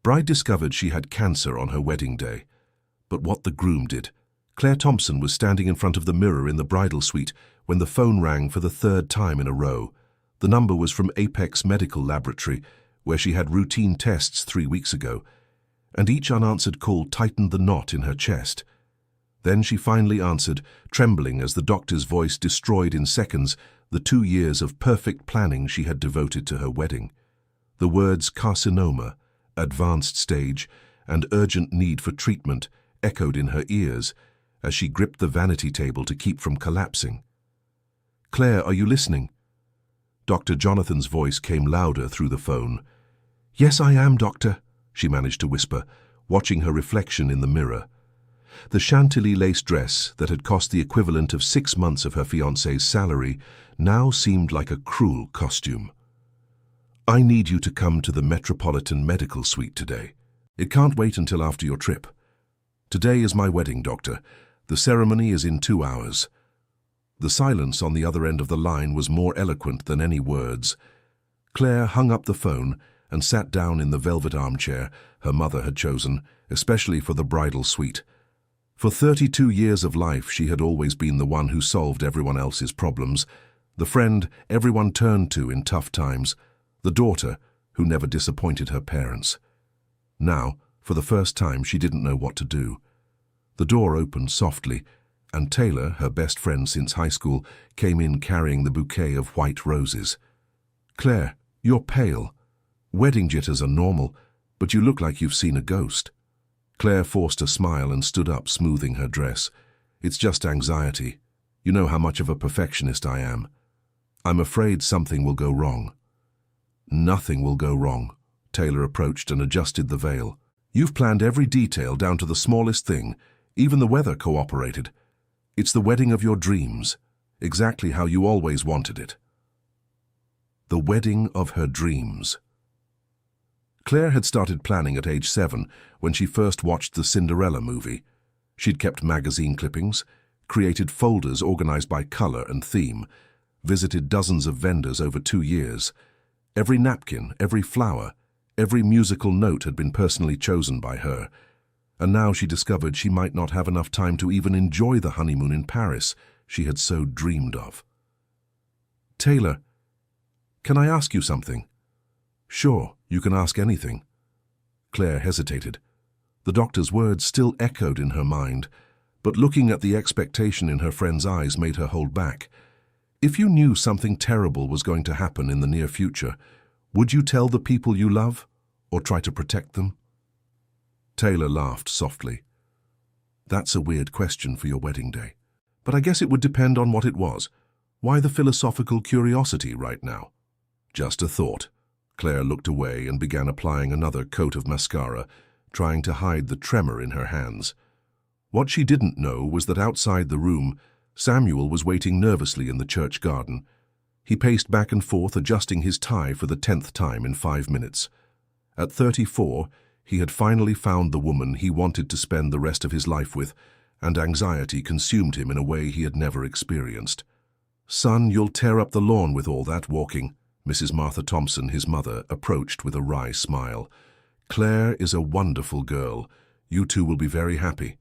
Bride discovered she had cancer on her wedding day. But what the groom did. Claire Thompson was standing in front of the mirror in the bridal suite when the phone rang for the third time in a row. The number was from Apex Medical Laboratory, where she had routine tests 3 weeks ago, and each unanswered call tightened the knot in her chest. Then she finally answered, trembling as the doctor's voice destroyed in seconds the 2 years of perfect planning she had devoted to her wedding. The words carcinoma, advanced stage, and urgent need for treatment echoed in her ears as she gripped the vanity table to keep from collapsing. "Claire, are you listening?" Dr. Jonathan's voice came louder through the phone. "Yes, I am, doctor," she managed to whisper, watching her reflection in the mirror. The Chantilly lace dress that had cost the equivalent of 6 months of her fiancé's salary now seemed like a cruel costume. "I need you to come to the Metropolitan Medical Suite today. It can't wait until after your trip. Today is my wedding, doctor. The ceremony is in 2 hours." The silence on the other end of the line was more eloquent than any words. Claire hung up the phone and sat down in the velvet armchair her mother had chosen, especially for the bridal suite. For 32 years of life, she had always been the one who solved everyone else's problems, the friend everyone turned to in tough times, the daughter who never disappointed her parents. Now, for the first time, she didn't know what to do. The door opened softly, and Taylor, her best friend since high school, came in carrying the bouquet of white roses. "Claire, you're pale. Wedding jitters are normal, but you look like you've seen a ghost." Claire forced a smile and stood up, smoothing her dress. "It's just anxiety. You know how much of a perfectionist I am. I'm afraid something will go wrong." "Nothing will go wrong." Taylor approached and adjusted the veil. "You've planned every detail down to the smallest thing. Even the weather cooperated. It's the wedding of your dreams, exactly how you always wanted it." The wedding of her dreams. Claire had started planning at age 7 when she first watched the Cinderella movie. She'd kept magazine clippings, created folders organized by color and theme, visited dozens of vendors over 2 years. Every napkin, every flower, every musical note had been personally chosen by her. And now she discovered she might not have enough time to even enjoy the honeymoon in Paris she had so dreamed of. "Taylor, can I ask you something?" "Sure, you can ask anything." Claire hesitated. The doctor's words still echoed in her mind, but looking at the expectation in her friend's eyes made her hold back. "If you knew something terrible was going to happen in the near future, would you tell the people you love, or try to protect them?" Taylor laughed softly. "That's a weird question for your wedding day. But I guess it would depend on what it was. Why the philosophical curiosity right now?" "Just a thought." Claire looked away and began applying another coat of mascara, trying to hide the tremor in her hands. What she didn't know was that outside the room, Samuel was waiting nervously in the church garden. He paced back and forth, adjusting his tie for the 10th time in 5 minutes. At 34, he had finally found the woman he wanted to spend the rest of his life with, and anxiety consumed him in a way he had never experienced. "Son, you'll tear up the lawn with all that walking." Mrs. Martha Thompson, his mother, approached with a wry smile. "Claire is a wonderful girl. You two will be very happy."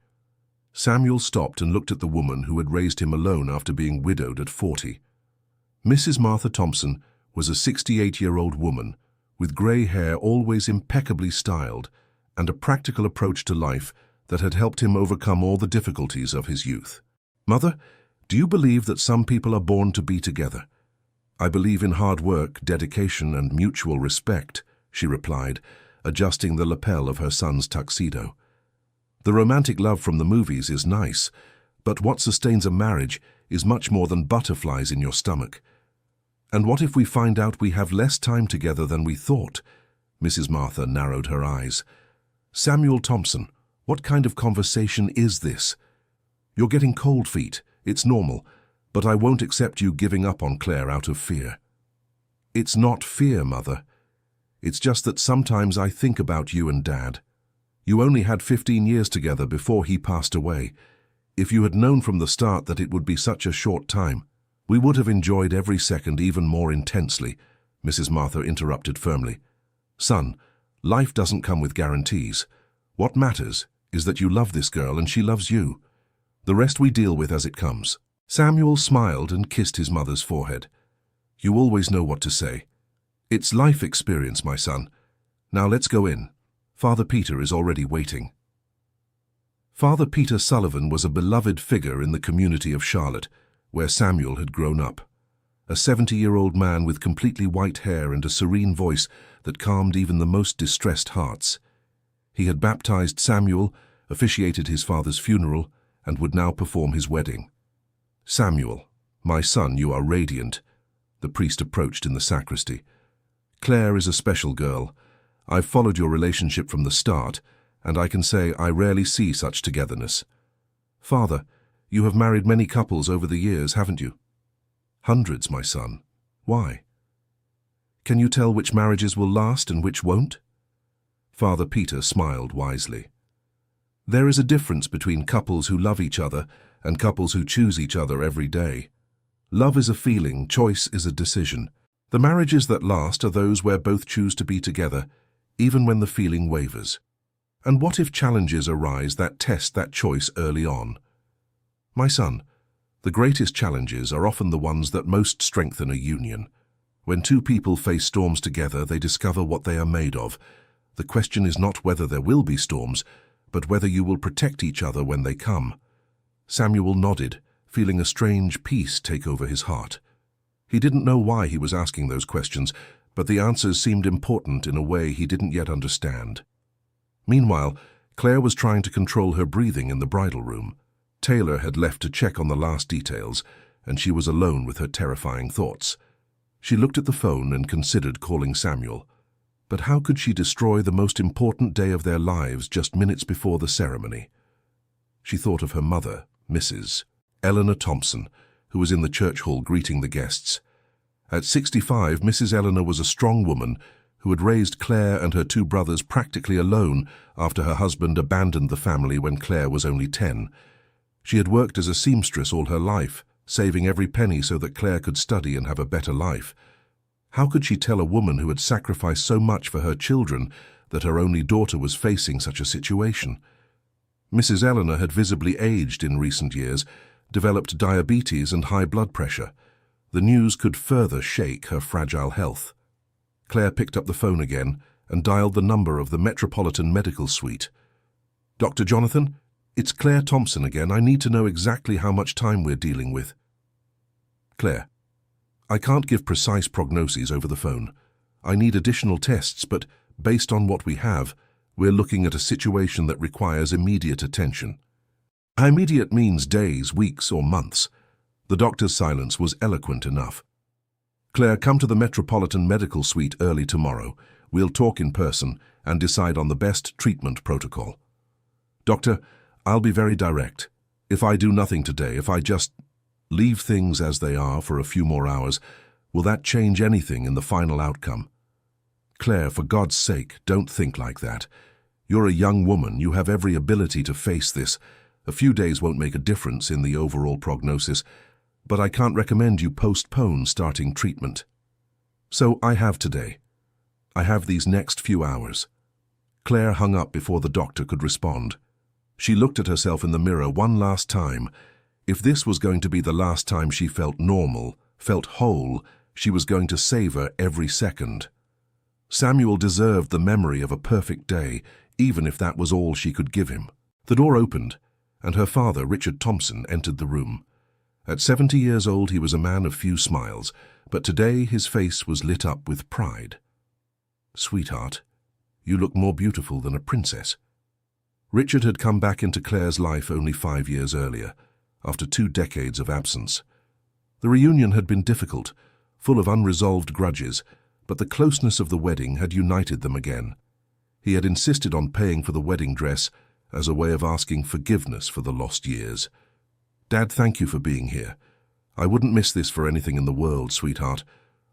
Samuel stopped and looked at the woman who had raised him alone after being widowed at 40. Mrs. Martha Thompson was a 68-year-old woman with grey hair always impeccably styled and a practical approach to life that had helped him overcome all the difficulties of his youth. "Mother, do you believe that some people are born to be together?" "I believe in hard work, dedication, and mutual respect," she replied, adjusting the lapel of her son's tuxedo. "The romantic love from the movies is nice, but what sustains a marriage is much more than butterflies in your stomach. And what if we find out we have less time together than we thought?" Mrs. Martha narrowed her eyes. "Samuel Thompson, what kind of conversation is this? You're getting cold feet. It's normal. But I won't accept you giving up on Claire out of fear." "It's not fear, Mother. It's just that sometimes I think about you and Dad. You only had 15 years together before he passed away. If you had known from the start that it would be such a short time, we would have enjoyed every second even more intensely," Mrs. Martha interrupted firmly. "Son, Life doesn't come with guarantees. What matters is that you love this girl and she loves you. The rest we deal with as it comes." Samuel smiled and kissed his mother's forehead. "You always know what to say. It's life experience, my son. Now let's go in. Father Peter is already waiting." Father Peter Sullivan was a beloved figure in the community of Charlotte, where Samuel had grown up. A 70-year-old man with completely white hair and a serene voice that calmed even the most distressed hearts. He had baptized Samuel, officiated his father's funeral, and would now perform his wedding. "Samuel, my son, you are radiant," the priest approached in the sacristy. "Claire is a special girl. I've followed your relationship from the start, and I can say I rarely see such togetherness. Father, you have married many couples over the years, haven't you?" "Hundreds, my son. Why?" "Can you tell which marriages will last and which won't?" Father Peter smiled wisely. "There is a difference between couples who love each other and couples who choose each other every day. Love is a feeling, choice is a decision. The marriages that last are those where both choose to be together, even when the feeling wavers. And what if challenges arise that test that choice early on? My son, the greatest challenges are often the ones that most strengthen a union. When two people face storms together, they discover what they are made of. The question is not whether there will be storms, but whether you will protect each other when they come." Samuel nodded, feeling a strange peace take over his heart. He didn't know why he was asking those questions, but the answers seemed important in a way he didn't yet understand. Meanwhile, Claire was trying to control her breathing in the bridal room. Taylor had left to check on the last details, and she was alone with her terrifying thoughts. She looked at the phone and considered calling Samuel. But how could she destroy the most important day of their lives just minutes before the ceremony? She thought of her mother, Mrs. Eleanor Thompson, who was in the church hall greeting the guests. At 65, Mrs. Eleanor was a strong woman who had raised Claire and her two brothers practically alone after her husband abandoned the family when Claire was only 10. She had worked as a seamstress all her life, saving every penny so that Claire could study and have a better life. How could she tell a woman who had sacrificed so much for her children that her only daughter was facing such a situation? Mrs. Eleanor had visibly aged in recent years, developed diabetes and high blood pressure. The news could further shake her fragile health. Claire picked up the phone again and dialed the number of the Metropolitan Medical Suite. "Dr. Jonathan, it's Claire Thompson again. I need to know exactly how much time we're dealing with." "Claire, I can't give precise prognoses over the phone. I need additional tests, but based on what we have, we're looking at a situation that requires immediate attention." Immediate means days, weeks, or months. The doctor's silence was eloquent enough. "Claire, come to the Metropolitan Medical Suite early tomorrow. We'll talk in person and decide on the best treatment protocol." "Doctor, I'll be very direct. If I do nothing today, if I just leave things as they are for a few more hours, will that change anything in the final outcome?" "Claire, for God's sake, don't think like that. You're a young woman. You have every ability to face this. A few days won't make a difference in the overall prognosis, but I can't recommend you postpone starting treatment. So I have today. I have these next few hours." Claire hung up before the doctor could respond. She looked at herself in the mirror one last time. If this was going to be the last time she felt normal, felt whole, she was going to savor every second. Samuel deserved the memory of a perfect day, even if that was all she could give him. The door opened, and her father, Richard Thompson, entered the room. At 70 years old, he was a man of few smiles, but today his face was lit up with pride. "Sweetheart, you look more beautiful than a princess." Richard had come back into Claire's life only 5 years earlier, after 2 decades of absence. The reunion had been difficult, full of unresolved grudges, but the closeness of the wedding had united them again. He had insisted on paying for the wedding dress as a way of asking forgiveness for the lost years. "Dad, thank you for being here. I wouldn't miss this for anything in the world, sweetheart.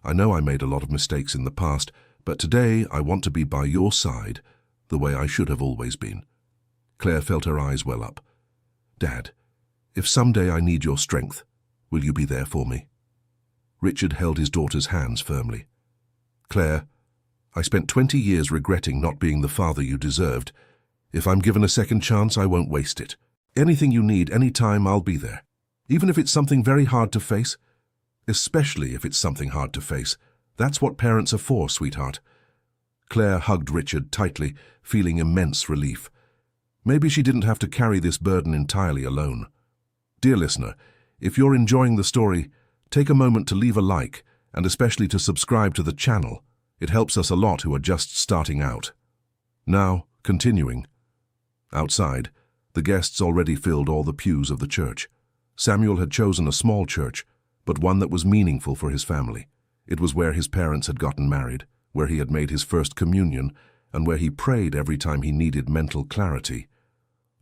I know I made a lot of mistakes in the past, but today I want to be by your side, the way I should have always been." Claire felt her eyes well up. "Dad, if someday I need your strength, will you be there for me?" Richard held his daughter's hands firmly. "Claire, I spent 20 years regretting not being the father you deserved. If I'm given a second chance, I won't waste it. Anything you need, anytime, I'll be there. Even if it's something very hard to face. Especially if it's something hard to face. That's what parents are for, sweetheart. Claire hugged Richard tightly, feeling immense relief. Maybe she didn't have to carry this burden entirely alone. Dear listener, if you're enjoying the story, take a moment to leave a like, and especially to subscribe to the channel. It helps us a lot who are just starting out. Now, continuing. Outside, the guests already filled all the pews of the church. Samuel had chosen a small church, but one that was meaningful for his family. It was where his parents had gotten married, where he had made his first communion, and where he prayed every time he needed mental clarity.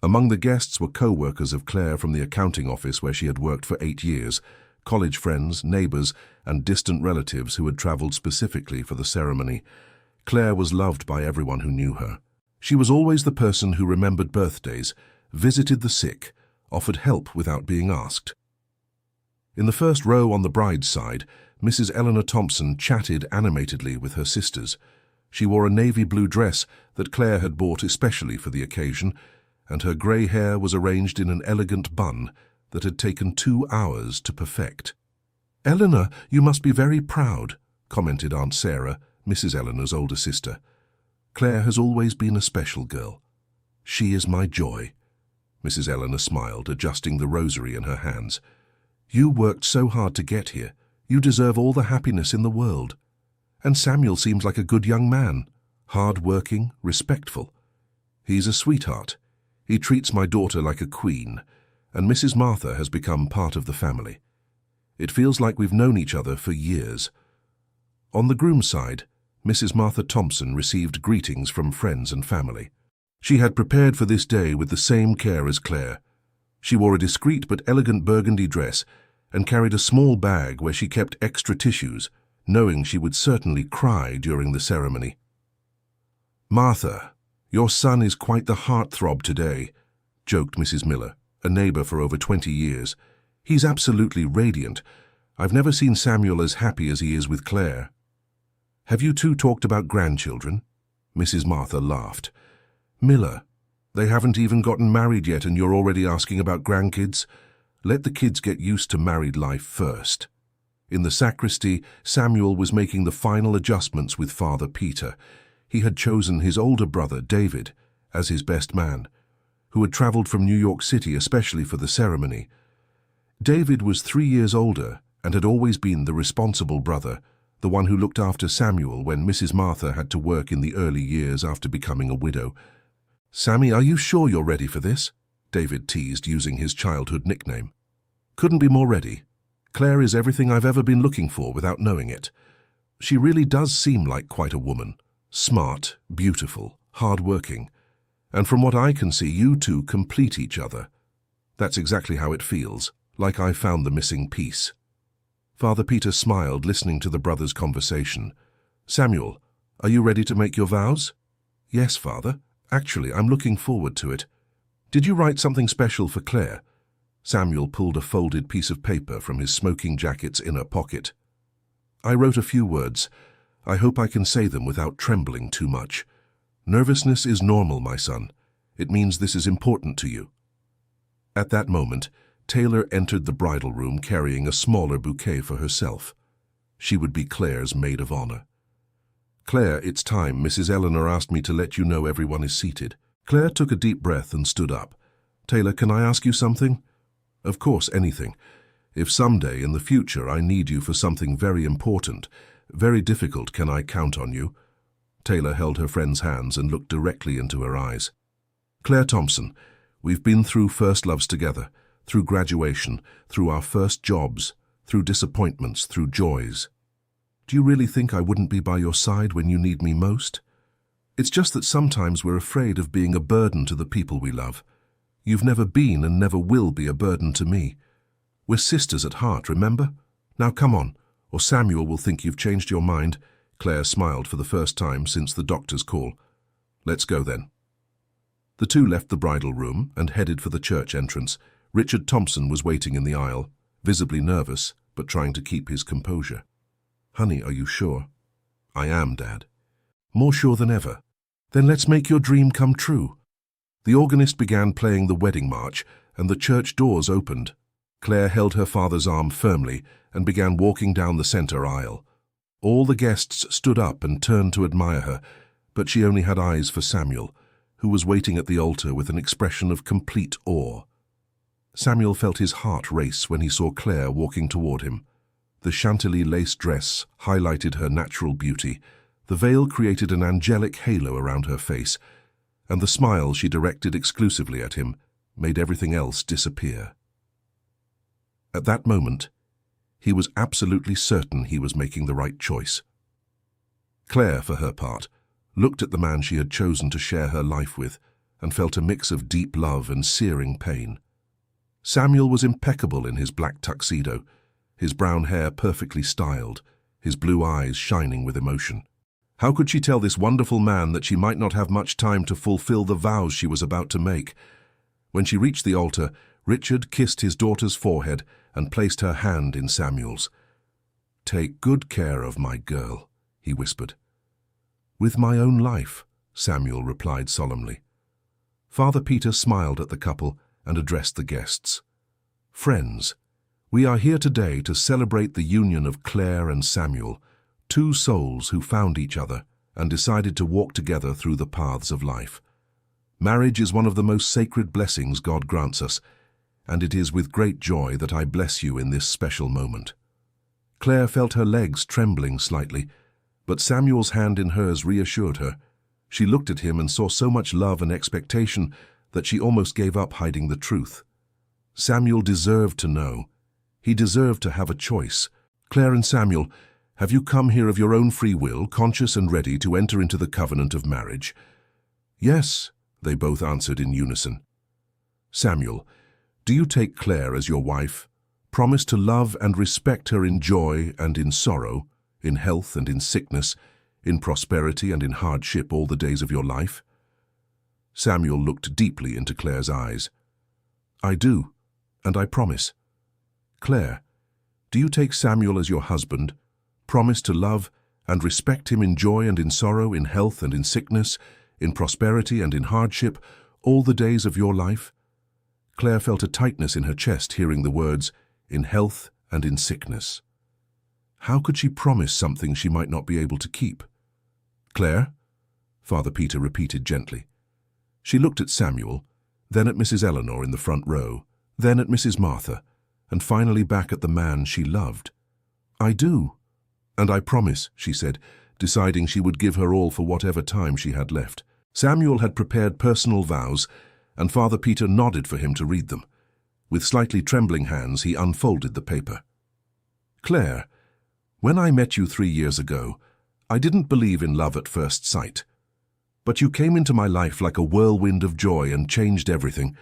Among the guests were co-workers of Claire from the accounting office where she had worked for 8 years, college friends, neighbors, and distant relatives who had traveled specifically for the ceremony. Claire was loved by everyone who knew her. She was always the person who remembered birthdays, visited the sick, offered help without being asked. In the first row on the bride's side, Mrs. Eleanor Thompson chatted animatedly with her sisters. She wore a navy blue dress that Claire had bought especially for the occasion, and her grey hair was arranged in an elegant bun that had taken 2 hours to perfect. "Eleanor, you must be very proud," commented Aunt Sarah, Mrs. Eleanor's older sister. "Claire has always been a special girl. She is my joy." Mrs. Eleanor smiled, adjusting the rosary in her hands. "You worked so hard to get here. You deserve all the happiness in the world. And Samuel seems like a good young man, hard-working, respectful. He's a sweetheart. He treats my daughter like a queen, and Mrs. Martha has become part of the family. It feels like we've known each other for years." On the groom's side, Mrs. Martha Thompson received greetings from friends and family. She had prepared for this day with the same care as Claire. She wore a discreet but elegant burgundy dress and carried a small bag where she kept extra tissues, knowing she would certainly cry during the ceremony. "Martha, your son is quite the heartthrob today," joked Mrs. Miller, a neighbor for over 20 years. "He's absolutely radiant. I've never seen Samuel as happy as he is with Claire." "Have you two talked about grandchildren?" Mrs. Martha laughed. "Miller, they haven't even gotten married yet and you're already asking about grandkids? Let the kids get used to married life first." In the sacristy, Samuel was making the final adjustments with Father Peter. He had chosen his older brother, David, as his best man, who had traveled from New York City especially for the ceremony. David was 3 years older and had always been the responsible brother, the one who looked after Samuel when Mrs. Martha had to work in the early years after becoming a widow. "Sammy, are you sure you're ready for this?" David teased, using his childhood nickname. "Couldn't be more ready. Claire is everything I've ever been looking for without knowing it. She really does seem like quite a woman. Smart, beautiful, hard-working. And from what I can see, you two complete each other. That's exactly how it feels, like I found the missing piece." Father Peter smiled, listening to the brothers' conversation. "Samuel, are you ready to make your vows?" "Yes, Father. Actually, I'm looking forward to it." "Did you write something special for Claire?" Samuel pulled a folded piece of paper from his smoking jacket's inner pocket. "I wrote a few words. I hope I can say them without trembling too much. Nervousness is normal, my son. It means this is important to you." At that moment, Taylor entered the bridal room carrying a smaller bouquet for herself. She would be Claire's maid of honor. "Claire, it's time. Mrs. Eleanor asked me to let you know everyone is seated." Claire took a deep breath and stood up. "Taylor, can I ask you something?" "Of course, anything. If someday in the future I need you for something very important, very difficult, can I count on you?" Taylor held her friend's hands and looked directly into her eyes. "Claire Thompson, we've been through first loves together, through graduation, through our first jobs, through disappointments, through joys. Do you really think I wouldn't be by your side when you need me most? It's just that sometimes we're afraid of being a burden to the people we love. You've never been and never will be a burden to me. We're sisters at heart, remember? Now come on, or Samuel will think you've changed your mind." Claire smiled for the first time since the doctor's call. "Let's go then." The two left the bridal room and headed for the church entrance. Richard Thompson was waiting in the aisle, visibly nervous, but trying to keep his composure. "Honey, are you sure?" "I am, Dad." more sure than ever. Then let's make your dream come true. The organist began playing the wedding march, and the church doors opened. Claire held her father's arm firmly and began walking down the center aisle. All the guests stood up and turned to admire her, but she only had eyes for Samuel, who was waiting at the altar with an expression of complete awe. Samuel felt his heart race when he saw Claire walking toward him. The Chantilly lace dress highlighted her natural beauty, the veil created an angelic halo around her face, and the smile she directed exclusively at him made everything else disappear. At that moment, he was absolutely certain he was making the right choice. Claire, for her part, looked at the man she had chosen to share her life with and felt a mix of deep love and searing pain. Samuel was impeccable in his black tuxedo, his brown hair perfectly styled, his blue eyes shining with emotion. How could she tell this wonderful man that she might not have much time to fulfill the vows she was about to make? When she reached the altar, Richard kissed his daughter's forehead and placed her hand in Samuel's. "Take good care of my girl," he whispered. "With my own life," Samuel replied solemnly. Father Peter smiled at the couple and addressed the guests. "Friends, we are here today to celebrate the union of Claire and Samuel, two souls who found each other and decided to walk together through the paths of life. Marriage is one of the most sacred blessings God grants us, and it is with great joy that I bless you in this special moment." Claire felt her legs trembling slightly, but Samuel's hand in hers reassured her. She looked at him and saw so much love and expectation that she almost gave up hiding the truth. Samuel deserved to know. He deserved to have a choice. "Claire and Samuel, have you come here of your own free will, conscious and ready to enter into the covenant of marriage?" "Yes," they both answered in unison. "Samuel, do you take Claire as your wife, promise to love and respect her in joy and in sorrow, in health and in sickness, in prosperity and in hardship all the days of your life?" Samuel looked deeply into Claire's eyes. "I do, and I promise." "Claire, do you take Samuel as your husband, promise to love and respect him in joy and in sorrow, in health and in sickness, in prosperity and in hardship, all the days of your life?" Claire felt a tightness in her chest hearing the words, "in health and in sickness." How could she promise something she might not be able to keep? "Claire?" Father Peter repeated gently. She looked at Samuel, then at Mrs. Eleanor in the front row, then at Mrs. Martha, and finally back at the man she loved. "I do, and I promise," she said, deciding she would give her all for whatever time she had left. Samuel had prepared personal vows, and Father Peter nodded for him to read them. With slightly trembling hands, he unfolded the paper. "Claire, when I met you 3 years ago, I didn't believe in love at first sight. But you came into my life like a whirlwind of joy and changed everything.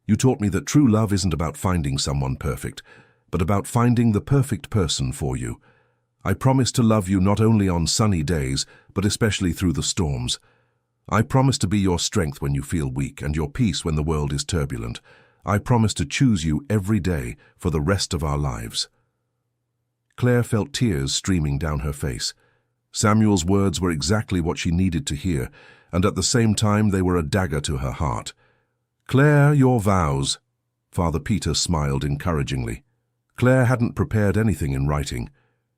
You taught me that true love isn't about finding someone perfect, but about finding the perfect person for you. I promise to love you not only on sunny days, but especially through the storms. I promise to be your strength when you feel weak and your peace when the world is turbulent. I promise to choose you every day for the rest of our lives." Claire felt tears streaming down her face. Samuel's words were exactly what she needed to hear, and at the same time they were a dagger to her heart. "Claire, your vows." Father Peter smiled encouragingly. Claire hadn't prepared anything in writing.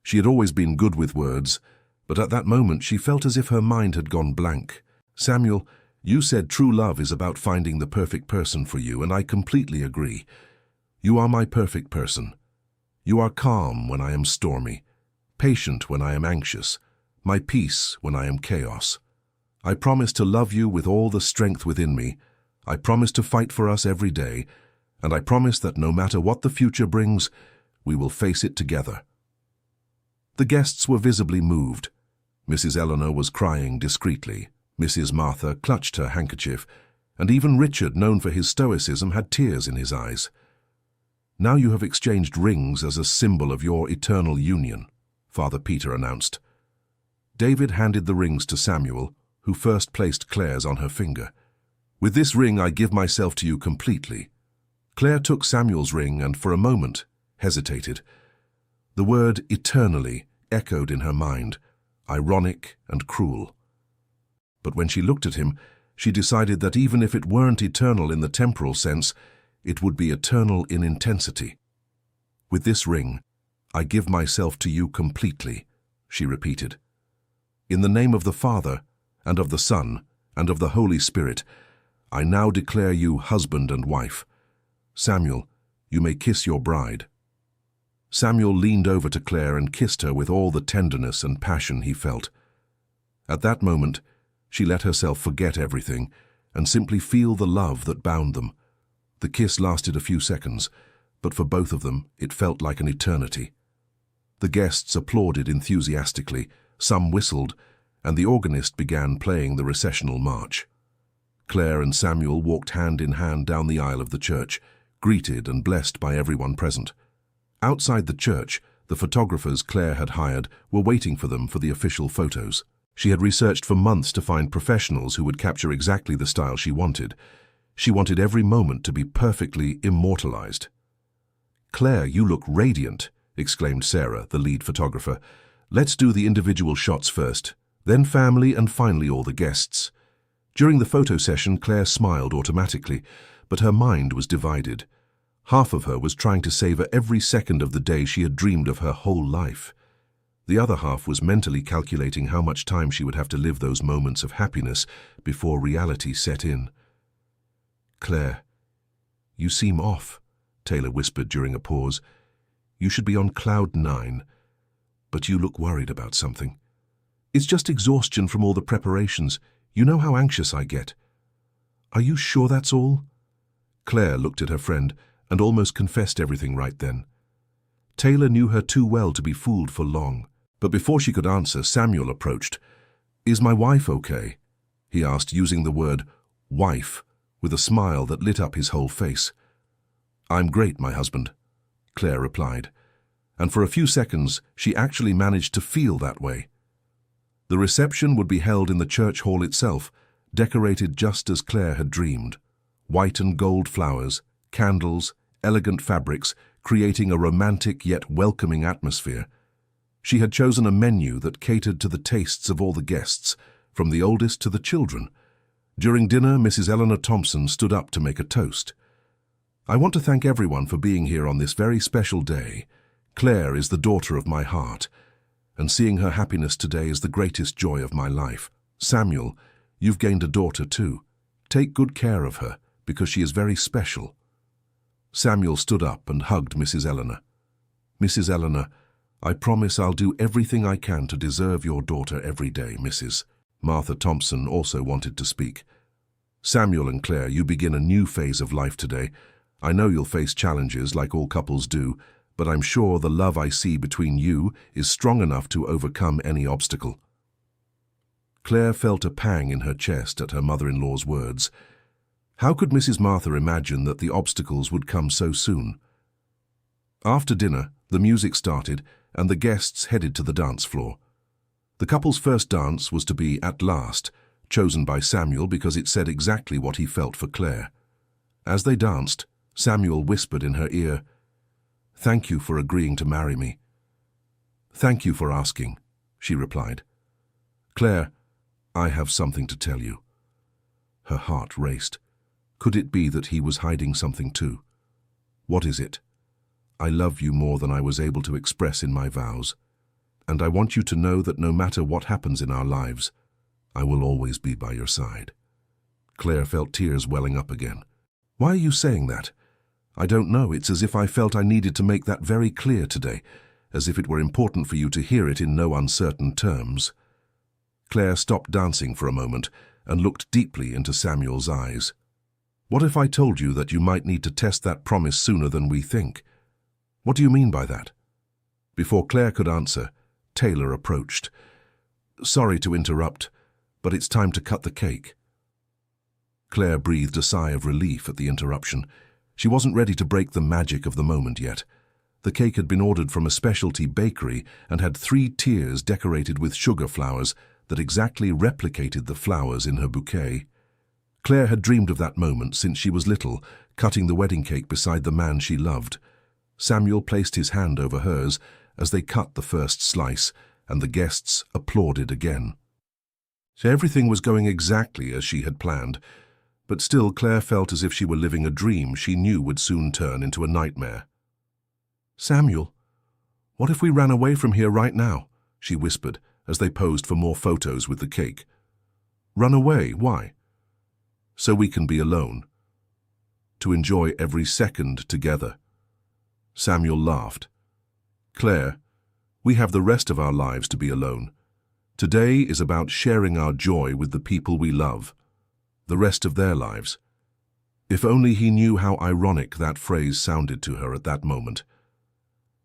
She had always been good with words, but at that moment she felt as if her mind had gone blank. "Samuel, you said true love is about finding the perfect person for you, and I completely agree. You are my perfect person. You are calm when I am stormy, patient when I am anxious, my peace when I am chaos. I promise to love you with all the strength within me. I promise to fight for us every day, and I promise that no matter what the future brings, we will face it together." The guests were visibly moved. Mrs. Eleanor was crying discreetly. Mrs. Martha clutched her handkerchief, and even Richard, known for his stoicism, had tears in his eyes. "Now you have exchanged rings as a symbol of your eternal union," Father Peter announced. David handed the rings to Samuel, who first placed Claire's on her finger. "With this ring I give myself to you completely." Claire took Samuel's ring and for a moment hesitated. The word eternally echoed in her mind, ironic and cruel. but when she looked at him, she decided that even if it weren't eternal in the temporal sense, it would be eternal in intensity. "With this ring, I give myself to you completely," she repeated. "In the name of the Father, and of the Son, and of the Holy Spirit, I now declare you husband and wife. Samuel, you may kiss your bride." Samuel leaned over to Claire and kissed her with all the tenderness and passion he felt. At that moment, she let herself forget everything and simply feel the love that bound them. The kiss lasted a few seconds, but for both of them, it felt like an eternity. The guests applauded enthusiastically, some whistled, and the organist began playing the recessional march. Claire and Samuel walked hand in hand down the aisle of the church, greeted and blessed by everyone present. Outside the church, the photographers Claire had hired were waiting for them for the official photos. She had researched for months to find professionals who would capture exactly the style she wanted. She wanted every moment to be perfectly immortalized. "Claire, you look radiant," exclaimed Sarah, the lead photographer. "Let's do the individual shots first, then family, and finally all the guests." During the photo session, Claire smiled automatically, but her mind was divided. Half of her was trying to savor every second of the day she had dreamed of her whole life. The other half was mentally calculating how much time she would have to live those moments of happiness before reality set in. "Claire, you seem off," Taylor whispered during a pause. "You should be on cloud 9, but you look worried about something." "It's just exhaustion from all the preparations. You know how anxious I get." "Are you sure that's all?" Claire looked at her friend and almost confessed everything right then. Taylor knew her too well to be fooled for long. But before she could answer, Samuel approached. "Is my wife okay?" he asked, using the word wife with a smile that lit up his whole face. "I'm great, my husband," Claire replied. And for a few seconds, she actually managed to feel that way. The reception would be held in the church hall itself, decorated just as Claire had dreamed. White and gold flowers, candles, elegant fabrics, creating a romantic yet welcoming atmosphere. She had chosen a menu that catered to the tastes of all the guests, from the oldest to the children. During dinner, Mrs. Eleanor Thompson stood up to make a toast. "I want to thank everyone for being here on this very special day. Claire is the daughter of my heart, and seeing her happiness today is the greatest joy of my life. Samuel, you've gained a daughter too. Take good care of her, because she is very special." Samuel stood up and hugged Mrs. Eleanor. "Mrs. Eleanor, I promise I'll do everything I can to deserve your daughter every day, Mrs." Martha Thompson also wanted to speak. "Samuel and Claire, you begin a new phase of life today. I know you'll face challenges like all couples do, but I'm sure the love I see between you is strong enough to overcome any obstacle." Claire felt a pang in her chest at her mother-in-law's words. How could Mrs. Martha imagine that the obstacles would come so soon? After dinner, the music started and the guests headed to the dance floor. The couple's first dance was to be At Last, chosen by Samuel because it said exactly what he felt for Claire. As they danced, Samuel whispered in her ear, "Thank you for agreeing to marry me." "Thank you for asking," she replied. "Claire, I have something to tell you." Her heart raced. Could it be that he was hiding something too? "What is it?" "I love you more than I was able to express in my vows. And I want you to know that no matter what happens in our lives, I will always be by your side." Claire felt tears welling up again. "Why are you saying that?" "I don't know. It's as if I felt I needed to make that very clear today, as if it were important for you to hear it in no uncertain terms." Claire stopped dancing for a moment and looked deeply into Samuel's eyes. "What if I told you that you might need to test that promise sooner than we think?" "What do you mean by that?" Before Claire could answer, Taylor approached. "Sorry to interrupt, but it's time to cut the cake." Claire breathed a sigh of relief at the interruption. She wasn't ready to break the magic of the moment yet. The cake had been ordered from a specialty bakery and had 3 tiers decorated with sugar flowers that exactly replicated the flowers in her bouquet. Claire had dreamed of that moment since she was little, cutting the wedding cake beside the man she loved. Samuel placed his hand over hers as they cut the first slice, and the guests applauded again. So everything was going exactly as she had planned, but still Claire felt as if she were living a dream she knew would soon turn into a nightmare. "Samuel, what if we ran away from here right now?" she whispered as they posed for more photos with the cake. "Run away? Why?" "So we can be alone. To enjoy every second together." Samuel laughed. "Claire, we have the rest of our lives to be alone. Today is about sharing our joy with the people we love, the rest of their lives." If only he knew how ironic that phrase sounded to her at that moment.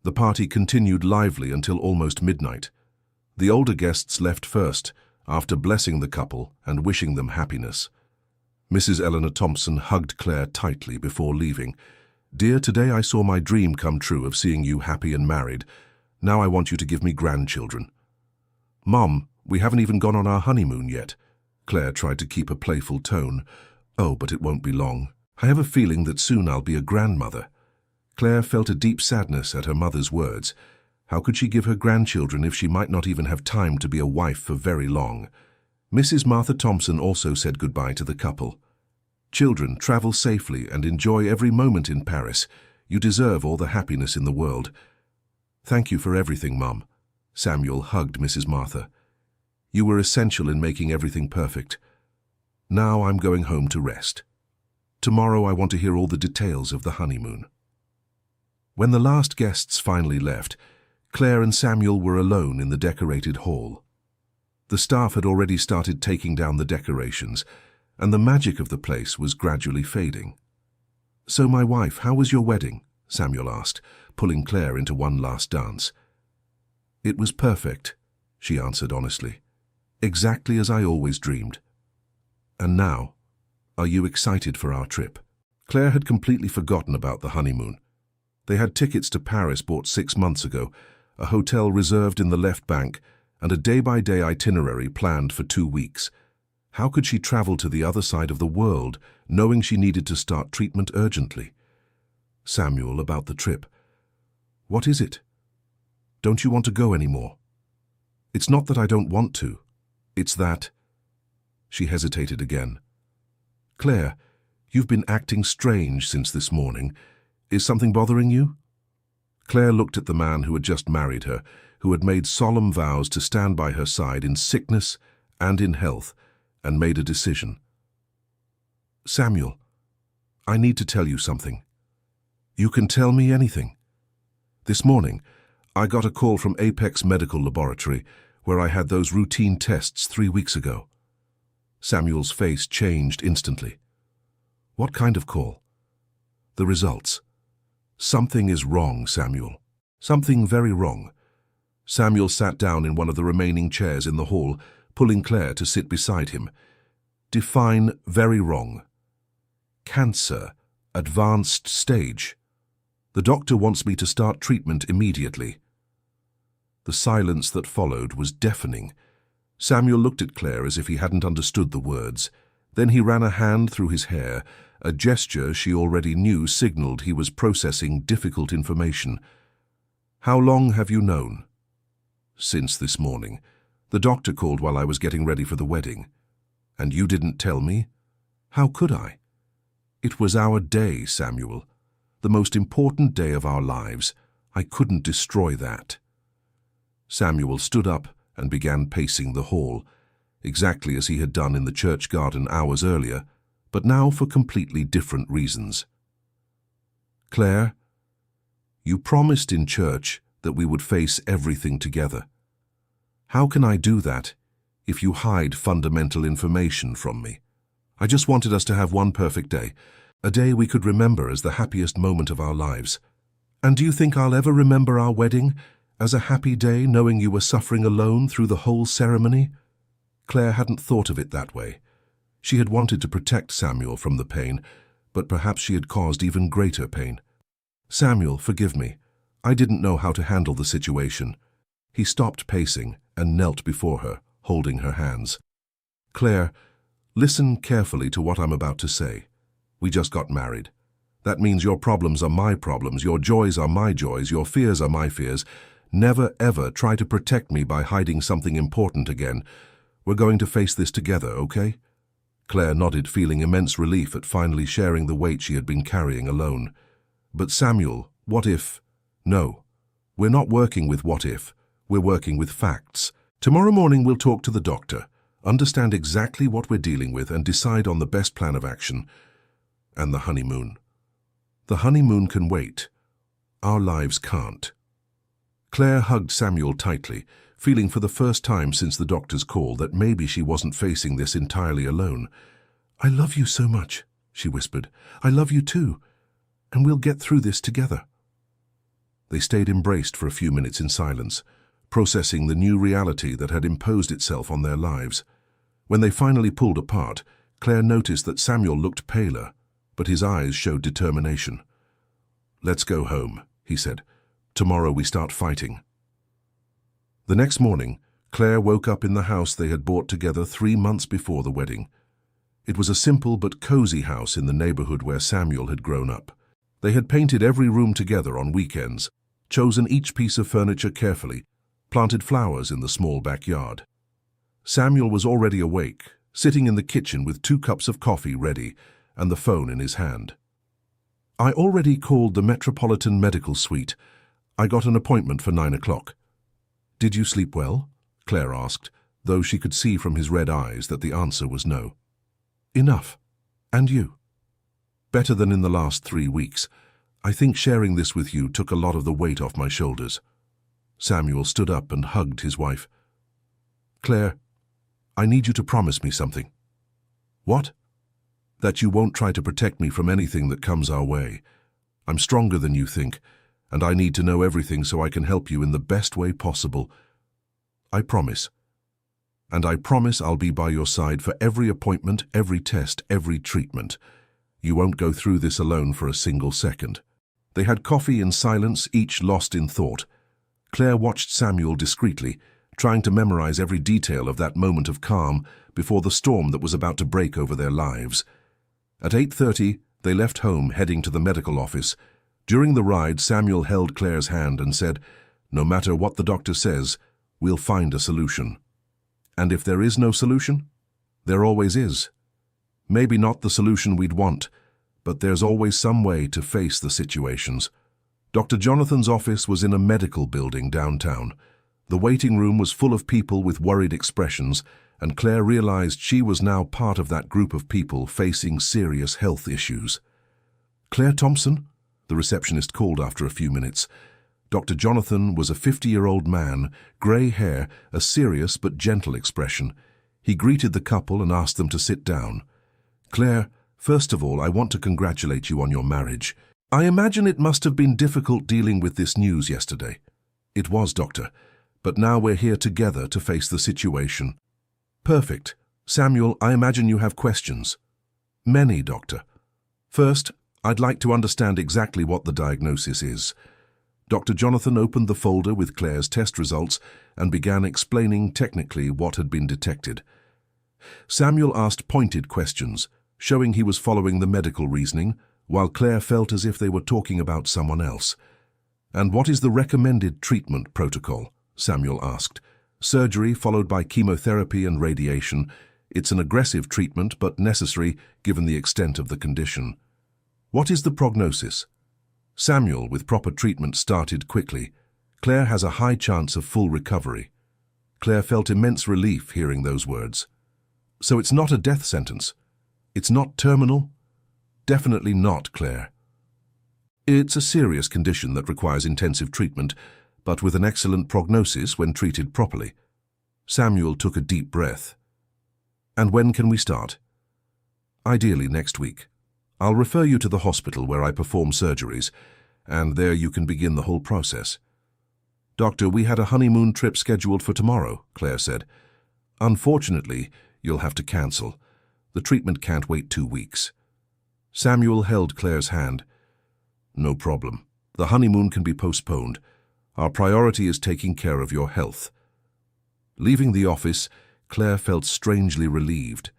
The party continued lively until almost midnight. The older guests left first, after blessing the couple and wishing them happiness. Mrs. Eleanor Thompson hugged Claire tightly before leaving. "Dear, today I saw my dream come true of seeing you happy and married. Now I want you to give me grandchildren." "Mom, we haven't even gone on our honeymoon yet." Claire tried to keep a playful tone. "Oh, but it won't be long. I have a feeling that soon I'll be a grandmother." Claire felt a deep sadness at her mother's words. How could she give her grandchildren if she might not even have time to be a wife for very long? Mrs. Martha Thompson also said goodbye to the couple. "Children, travel safely and enjoy every moment in Paris. You deserve all the happiness in the world." "Thank you for everything, Mum." Samuel hugged Mrs. Martha. "You were essential in making everything perfect. Now I'm going home to rest. Tomorrow I want to hear all the details of the honeymoon." When the last guests finally left, Claire and Samuel were alone in the decorated hall. The staff had already started taking down the decorations, and the magic of the place was gradually fading. "So, my wife, how was your wedding?" Samuel asked, pulling Claire into one last dance. "It was perfect," she answered honestly. "Exactly as I always dreamed." "And now, are you excited for our trip?" Claire had completely forgotten about the honeymoon. They had tickets to Paris bought 6 months ago, a hotel reserved in the left bank, and a day-by-day itinerary planned for 2 weeks. How could she travel to the other side of the world, knowing she needed to start treatment urgently? "Samuel, about the trip. What is it? Don't you want to go anymore?" "It's not that I don't want to. It's that—" She hesitated again. "Claire, you've been acting strange since this morning. Is something bothering you?" Claire looked at the man who had just married her, who had made solemn vows to stand by her side in sickness and in health, and made a decision. "Samuel, I need to tell you something." "You can tell me anything." "This morning, I got a call from Apex Medical Laboratory, where I had those routine tests 3 weeks ago." Samuel's face changed instantly. "What kind of call?" "The results." "Something is wrong, Samuel. Something very wrong." Samuel sat down in one of the remaining chairs in the hall, pulling Claire to sit beside him. "Define very wrong." "Cancer, advanced stage. The doctor wants me to start treatment immediately." The silence that followed was deafening. Samuel looked at Claire as if he hadn't understood the words. Then he ran a hand through his hair, a gesture she already knew signaled he was processing difficult information. "How long have you known?" "Since this morning. The doctor called while I was getting ready for the wedding." "And you didn't tell me?" "How could I?" "It was our day, Samuel. The most important day of our lives. I couldn't destroy that." Samuel stood up and began pacing the hall, exactly as he had done in the church garden hours earlier, but now for completely different reasons. "Claire, you promised in church that we would face everything together. How can I do that if you hide fundamental information from me? I just wanted us to have one perfect day, a day we could remember as the happiest moment of our lives. And do you think I'll ever remember our wedding as a happy day, knowing you were suffering alone through the whole ceremony?" Claire hadn't thought of it that way. She had wanted to protect Samuel from the pain, but perhaps she had caused even greater pain. "Samuel, forgive me. I didn't know how to handle the situation." He stopped pacing and knelt before her, holding her hands. "Claire, listen carefully to what I'm about to say. We just got married. That means your problems are my problems, your joys are my joys, your fears are my fears. Never ever try to protect me by hiding something important again. We're going to face this together, okay? Claire nodded, feeling immense relief at finally sharing the weight she had been carrying alone. But Samuel, what if? No. We're not working with what if. We're working with facts. Tomorrow morning we'll talk to the doctor, understand exactly what we're dealing with, and decide on the best plan of action. And the honeymoon. The honeymoon can wait. Our lives can't. Claire hugged Samuel tightly, feeling for the first time since the doctor's call that maybe she wasn't facing this entirely alone. "I love you so much," she whispered. "I love you too, and we'll get through this together." They stayed embraced for a few minutes in silence, processing the new reality that had imposed itself on their lives. When they finally pulled apart, Claire noticed that Samuel looked paler, but his eyes showed determination. "Let's go home," he said. "Tomorrow we start fighting." The next morning, Claire woke up in the house they had bought together 3 months before the wedding. It was a simple but cozy house in the neighborhood where Samuel had grown up. They had painted every room together on weekends, chosen each piece of furniture carefully, planted flowers in the small backyard. Samuel was already awake, sitting in the kitchen with 2 cups of coffee ready and the phone in his hand. "I already called the Metropolitan Medical Suite. I got an appointment for 9 o'clock. "Did you sleep well?" Claire asked, though she could see from his red eyes that the answer was no. "Enough. And you?" "Better than in the last 3 weeks. I think sharing this with you took a lot of the weight off my shoulders." Samuel stood up and hugged his wife. "Claire, I need you to promise me something." "What?" "That you won't try to protect me from anything that comes our way. I'm stronger than you think, and I need to know everything so I can help you in the best way possible." "I promise. And I promise I'll be by your side for every appointment, every test, every treatment. You won't go through this alone for a single second." They had coffee in silence, each lost in thought. Claire watched Samuel discreetly, trying to memorize every detail of that moment of calm before the storm that was about to break over their lives. At 8:30, they left home, heading to the medical office. During the ride, Samuel held Claire's hand and said, "No matter what the doctor says, we'll find a solution. And if there is no solution, there always is. Maybe not the solution we'd want, but there's always some way to face the situations." Dr. Jonathan's office was in a medical building downtown. The waiting room was full of people with worried expressions, and Claire realized she was now part of that group of people facing serious health issues. "Claire Thompson?" the receptionist called after a few minutes. Dr. Jonathan was a 50-year-old man, grey hair, a serious but gentle expression. He greeted the couple and asked them to sit down. "Claire, first of all, I want to congratulate you on your marriage. I imagine it must have been difficult dealing with this news yesterday." "It was, Doctor, but now we're here together to face the situation." "Perfect. Samuel, I imagine you have questions." "Many, Doctor. First, I'd like to understand exactly what the diagnosis is." Dr. Jonathan opened the folder with Claire's test results and began explaining technically what had been detected. Samuel asked pointed questions, showing he was following the medical reasoning, while Claire felt as if they were talking about someone else. "And what is the recommended treatment protocol?" Samuel asked. "Surgery followed by chemotherapy and radiation. It's an aggressive treatment, but necessary given the extent of the condition." "What is the prognosis?" "Samuel, with proper treatment started quickly. Claire has a high chance of full recovery." Claire felt immense relief hearing those words. "So it's not a death sentence? It's not terminal?" "Definitely not, Claire. It's a serious condition that requires intensive treatment, but with an excellent prognosis when treated properly." Samuel took a deep breath. "And when can we start?" "Ideally next week. I'll refer you to the hospital where I perform surgeries, and there you can begin the whole process." "Doctor, we had a honeymoon trip scheduled for tomorrow," Claire said. "Unfortunately, you'll have to cancel. The treatment can't wait 2 weeks." Samuel held Claire's hand. "No problem. The honeymoon can be postponed. Our priority is taking care of your health." Leaving the office, Claire felt strangely relieved.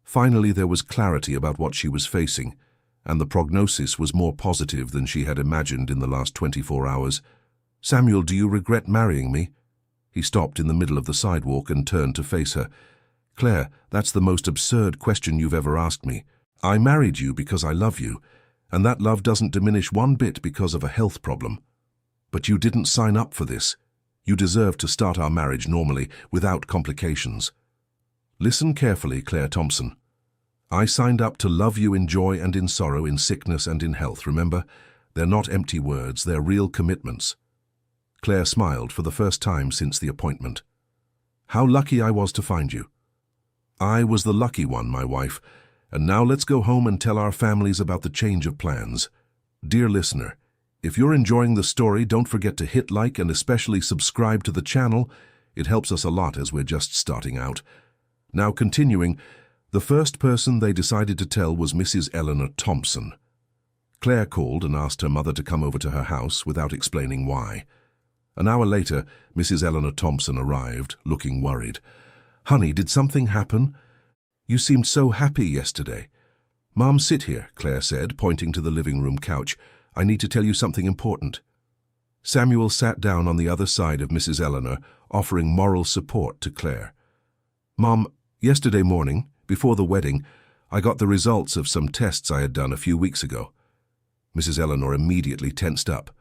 Finally, there was clarity about what she was facing, and the prognosis was more positive than she had imagined in the last 24 hours. "Samuel, do you regret marrying me?" He stopped in the middle of the sidewalk and turned to face her. Claire, that's the most absurd question you've ever asked me. I married you because I love you, and that love doesn't diminish one bit because of a health problem. But you didn't sign up for this. You deserve to start our marriage normally, without complications. Listen carefully, Claire Thompson. I signed up to love you in joy and in sorrow, in sickness and in health, remember? They're not empty words, they're real commitments. Claire smiled for the first time since the appointment. How lucky I was to find you. I was the lucky one, my wife, and now let's go home and tell our families about the change of plans. Dear listener, if you're enjoying the story, don't forget to hit like and especially subscribe to the channel. It helps us a lot as we're just starting out. Now continuing, the first person they decided to tell was Mrs. Eleanor Thompson. Claire called and asked her mother to come over to her house without explaining why. An hour later, Mrs. Eleanor Thompson arrived, looking worried. Honey, did something happen? You seemed so happy yesterday. Mom, sit here, Claire said, pointing to the living room couch. I need to tell you something important. Samuel sat down on the other side of Mrs. Eleanor, offering moral support to Claire. Mom, yesterday morning, before the wedding, I got the results of some tests I had done a few weeks ago. Mrs. Eleanor immediately tensed up.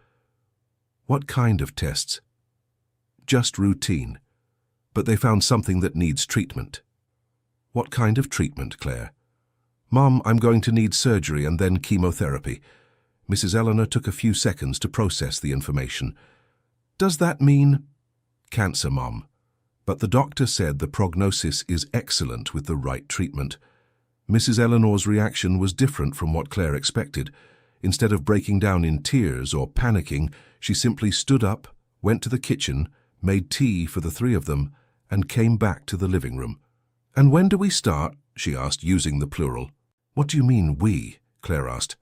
What kind of tests? Just routine. But they found something that needs treatment. What kind of treatment, Claire? Mom, I'm going to need surgery and then chemotherapy. Mrs. Eleanor took a few seconds to process the information. Does that mean? Cancer, Mom. But the doctor said the prognosis is excellent with the right treatment. Mrs. Eleanor's reaction was different from what Claire expected. Instead of breaking down in tears or panicking, she simply stood up, went to the kitchen, made tea for the three of them, and came back to the living room. And when do we start? She asked, using the plural. What do you mean, we? Claire asked.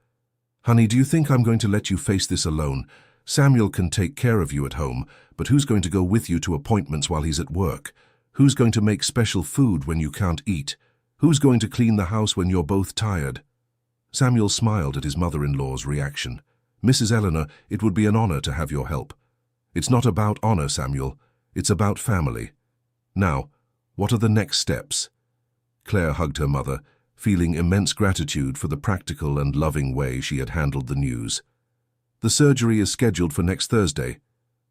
Honey, do you think I'm going to let you face this alone? Samuel can take care of you at home, but who's going to go with you to appointments while he's at work? Who's going to make special food when you can't eat? Who's going to clean the house when you're both tired? Samuel smiled at his mother-in-law's reaction. Mrs. Eleanor, it would be an honor to have your help. It's not about honor, Samuel. It's about family. Now, what are the next steps? Claire hugged her mother, feeling immense gratitude for the practical and loving way she had handled the news. The surgery is scheduled for next Thursday.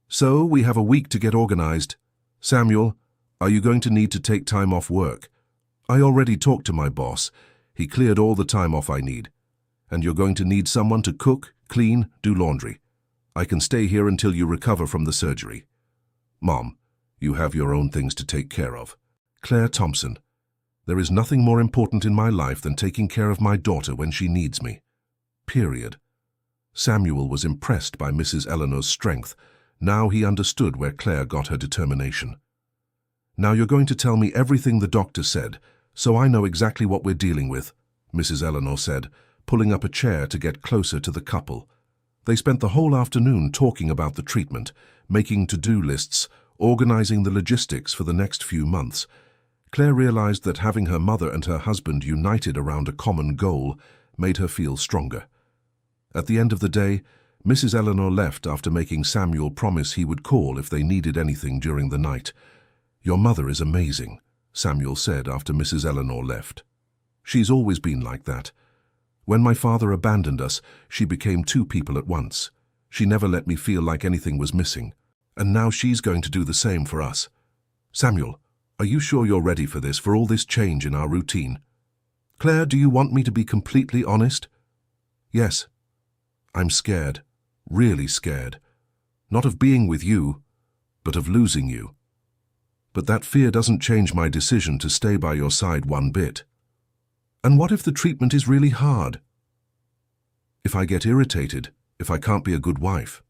So we have a week to get organized. Samuel, are you going to need to take time off work? I already talked to my boss. He cleared all the time off I need. And you're going to need someone to cook, clean, do laundry. I can stay here until you recover from the surgery. Mom, you have your own things to take care of. Claire Thompson, there is nothing more important in my life than taking care of my daughter when she needs me. Period. Samuel was impressed by Mrs. Eleanor's strength. Now he understood where Claire got her determination. Now you're going to tell me everything the doctor said, so I know exactly what we're dealing with, Mrs. Eleanor said, pulling up a chair to get closer to the couple. They spent the whole afternoon talking about the treatment, making to-do lists, organizing the logistics for the next few months. Claire realized that having her mother and her husband united around a common goal made her feel stronger. At the end of the day, Mrs. Eleanor left after making Samuel promise he would call if they needed anything during the night. Your mother is amazing, Samuel said after Mrs. Eleanor left. She's always been like that. When my father abandoned us, she became two people at once. She never let me feel like anything was missing. And now she's going to do the same for us. Samuel, are you sure you're ready for this, for all this change in our routine? Claire, do you want me to be completely honest? Yes. I'm scared, really scared. Not of being with you, but of losing you. But that fear doesn't change my decision to stay by your side one bit. And what if the treatment is really hard? If I get irritated, if I can't be a good wife?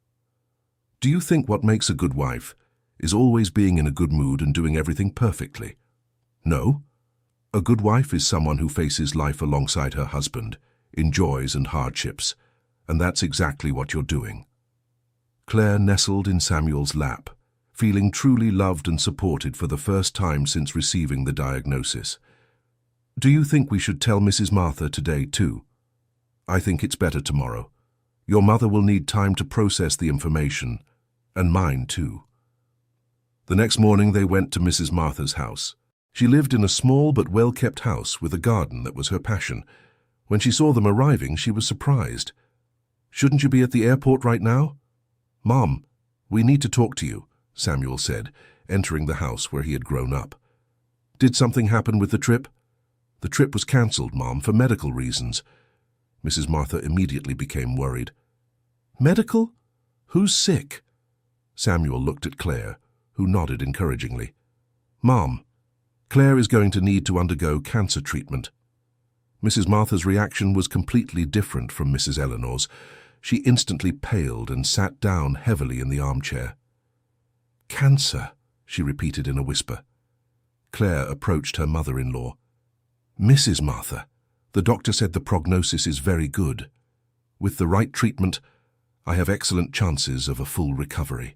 Do you think what makes a good wife is always being in a good mood and doing everything perfectly? No. A good wife is someone who faces life alongside her husband, in joys and hardships, and that's exactly what you're doing. Claire nestled in Samuel's lap, feeling truly loved and supported for the first time since receiving the diagnosis. Do you think we should tell Mrs. Martha today too? I think it's better tomorrow. Your mother will need time to process the information, and mine too. The next morning they went to Mrs. Martha's house. She lived in a small but well-kept house with a garden that was her passion. When she saw them arriving, she was surprised. "Shouldn't you be at the airport right now?" "Mom, we need to talk to you," Samuel said, entering the house where he had grown up. "Did something happen with the trip?" "The trip was cancelled, Mom, for medical reasons." Mrs. Martha immediately became worried. "Medical? Who's sick?" Samuel looked at Claire, who nodded encouragingly. "Mom, Claire is going to need to undergo cancer treatment." Mrs. Martha's reaction was completely different from Mrs. Eleanor's. She instantly paled and sat down heavily in the armchair. "Cancer," she repeated in a whisper. Claire approached her mother-in-law. "Mrs. Martha, the doctor said the prognosis is very good. With the right treatment, I have excellent chances of a full recovery."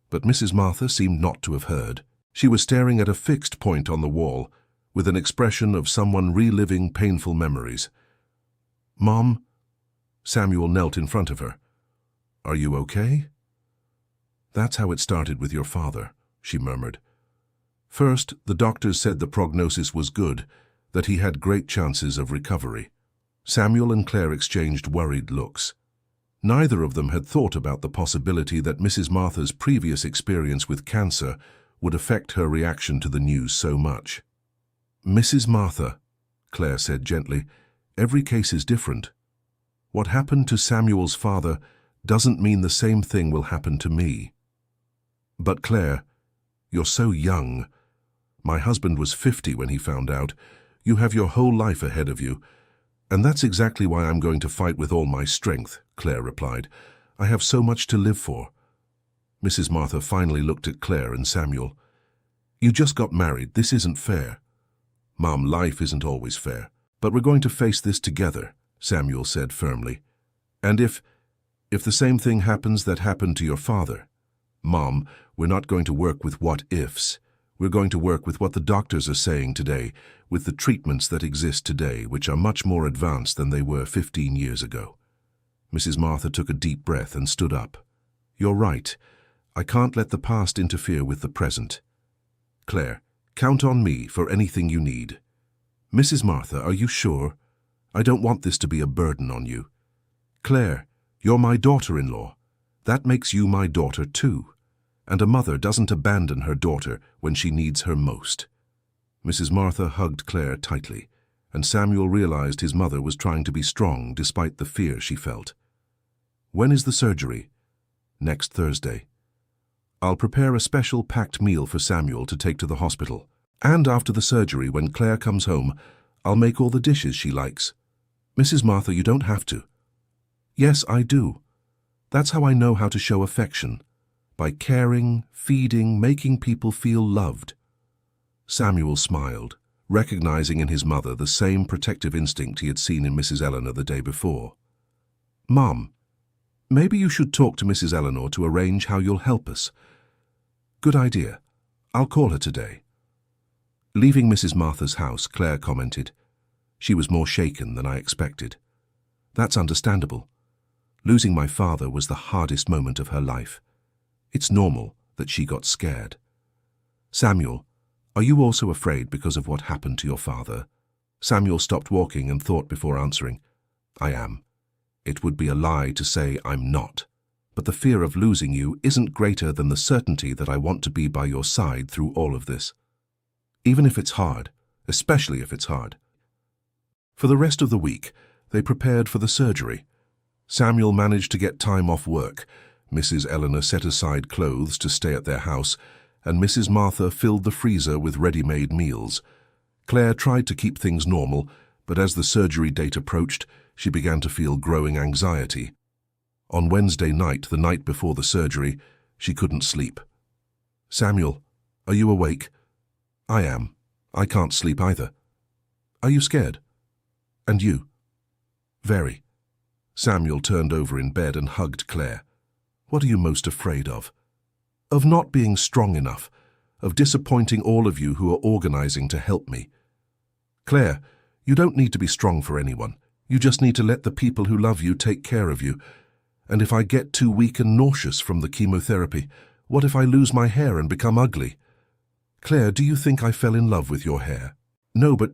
But Mrs. Martha seemed not to have heard. She was staring at a fixed point on the wall, with an expression of someone reliving painful memories. "Mom?" Samuel knelt in front of her. "Are you okay?" "That's how it started with your father," she murmured. "First, the doctors said the prognosis was good, that he had great chances of recovery." Samuel and Claire exchanged worried looks. Neither of them had thought about the possibility that Mrs. Martha's previous experience with cancer would affect her reaction to the news so much. "Mrs. Martha," Claire said gently, "every case is different. What happened to Samuel's father doesn't mean the same thing will happen to me." "But Claire, you're so young. My husband was 50 when he found out. You have your whole life ahead of you. And that's exactly why I'm going to fight with all my strength," Claire replied. "I have so much to live for." Mrs. Martha finally looked at Claire and Samuel. "You just got married. This isn't fair." "Mom, life isn't always fair. But we're going to face this together," Samuel said firmly. "And if the same thing happens that happened to your father, Mom, we're not going to work with what-ifs. We're going to work with what the doctors are saying today, with the treatments that exist today, which are much more advanced than they were 15 years ago." Mrs. Martha took a deep breath and stood up. "You're right. I can't let the past interfere with the present. Claire, count on me for anything you need." "Mrs. Martha, are you sure? I don't want this to be a burden on you." "Claire, you're my daughter-in-law. That makes you my daughter too. And a mother doesn't abandon her daughter when she needs her most." Mrs. Martha hugged Claire tightly, and Samuel realized his mother was trying to be strong despite the fear she felt. "When is the surgery?" "Next Thursday." "I'll prepare a special packed meal for Samuel to take to the hospital. And after the surgery, when Claire comes home, I'll make all the dishes she likes." "Mrs. Martha, you don't have to." "Yes, I do. That's how I know how to show affection. By caring, feeding, making people feel loved." Samuel smiled, recognizing in his mother the same protective instinct he had seen in Mrs. Eleanor the day before. "Mom, maybe you should talk to Mrs. Eleanor to arrange how you'll help us." "Good idea. I'll call her today." Leaving Mrs. Martha's house, Claire commented, "She was more shaken than I expected." "That's understandable. Losing my father was the hardest moment of her life. It's normal that she got scared." "Samuel, are you also afraid because of what happened to your father?" Samuel stopped walking and thought before answering. "I am. It would be a lie to say I'm not. But the fear of losing you isn't greater than the certainty that I want to be by your side through all of this. Even if it's hard, especially if it's hard." For the rest of the week, they prepared for the surgery. Samuel managed to get time off work. Mrs. Eleanor set aside clothes to stay at their house, and Mrs. Martha filled the freezer with ready-made meals. Claire tried to keep things normal, but as the surgery date approached, she began to feel growing anxiety. On Wednesday night, the night before the surgery, she couldn't sleep. "Samuel, are you awake?" "I am. I can't sleep either." "Are you scared?" "And you?" "Very." Samuel turned over in bed and hugged Claire. "What are you most afraid of?" "Of not being strong enough, of disappointing all of you who are organizing to help me." "Claire, you don't need to be strong for anyone. You just need to let the people who love you take care of you. And if I get too weak and nauseous from the chemotherapy, what if I lose my hair and become ugly?" Claire, do you think I fell in love with your hair? No, but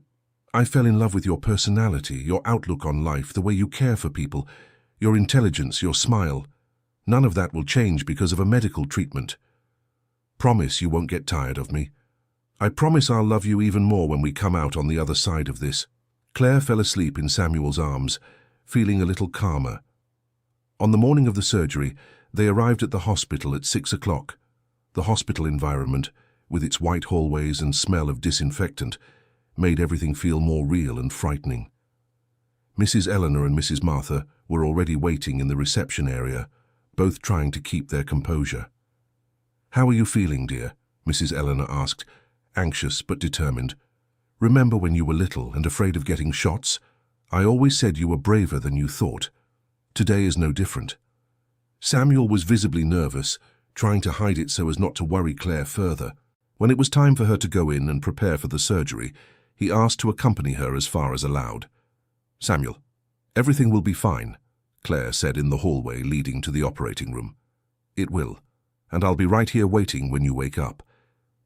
I fell in love with your personality, your outlook on life, the way you care for people, your intelligence, your smile. None of that will change because of a medical treatment. Promise you won't get tired of me. I promise I'll love you even more when we come out on the other side of this. Claire fell asleep in Samuel's arms, feeling a little calmer. On the morning of the surgery, they arrived at the hospital at 6 o'clock. The hospital environment, with its white hallways and smell of disinfectant, made everything feel more real and frightening. Mrs. Eleanor and Mrs. Martha were already waiting in the reception area, both trying to keep their composure. "How are you feeling, dear?" Mrs. Eleanor asked, anxious but determined. "Remember when you were little and afraid of getting shots? I always said you were braver than you thought. Today is no different." Samuel was visibly nervous, trying to hide it so as not to worry Claire further. When it was time for her to go in and prepare for the surgery, he asked to accompany her as far as allowed. "Samuel, everything will be fine," Claire said in the hallway leading to the operating room. "It will, and I'll be right here waiting when you wake up.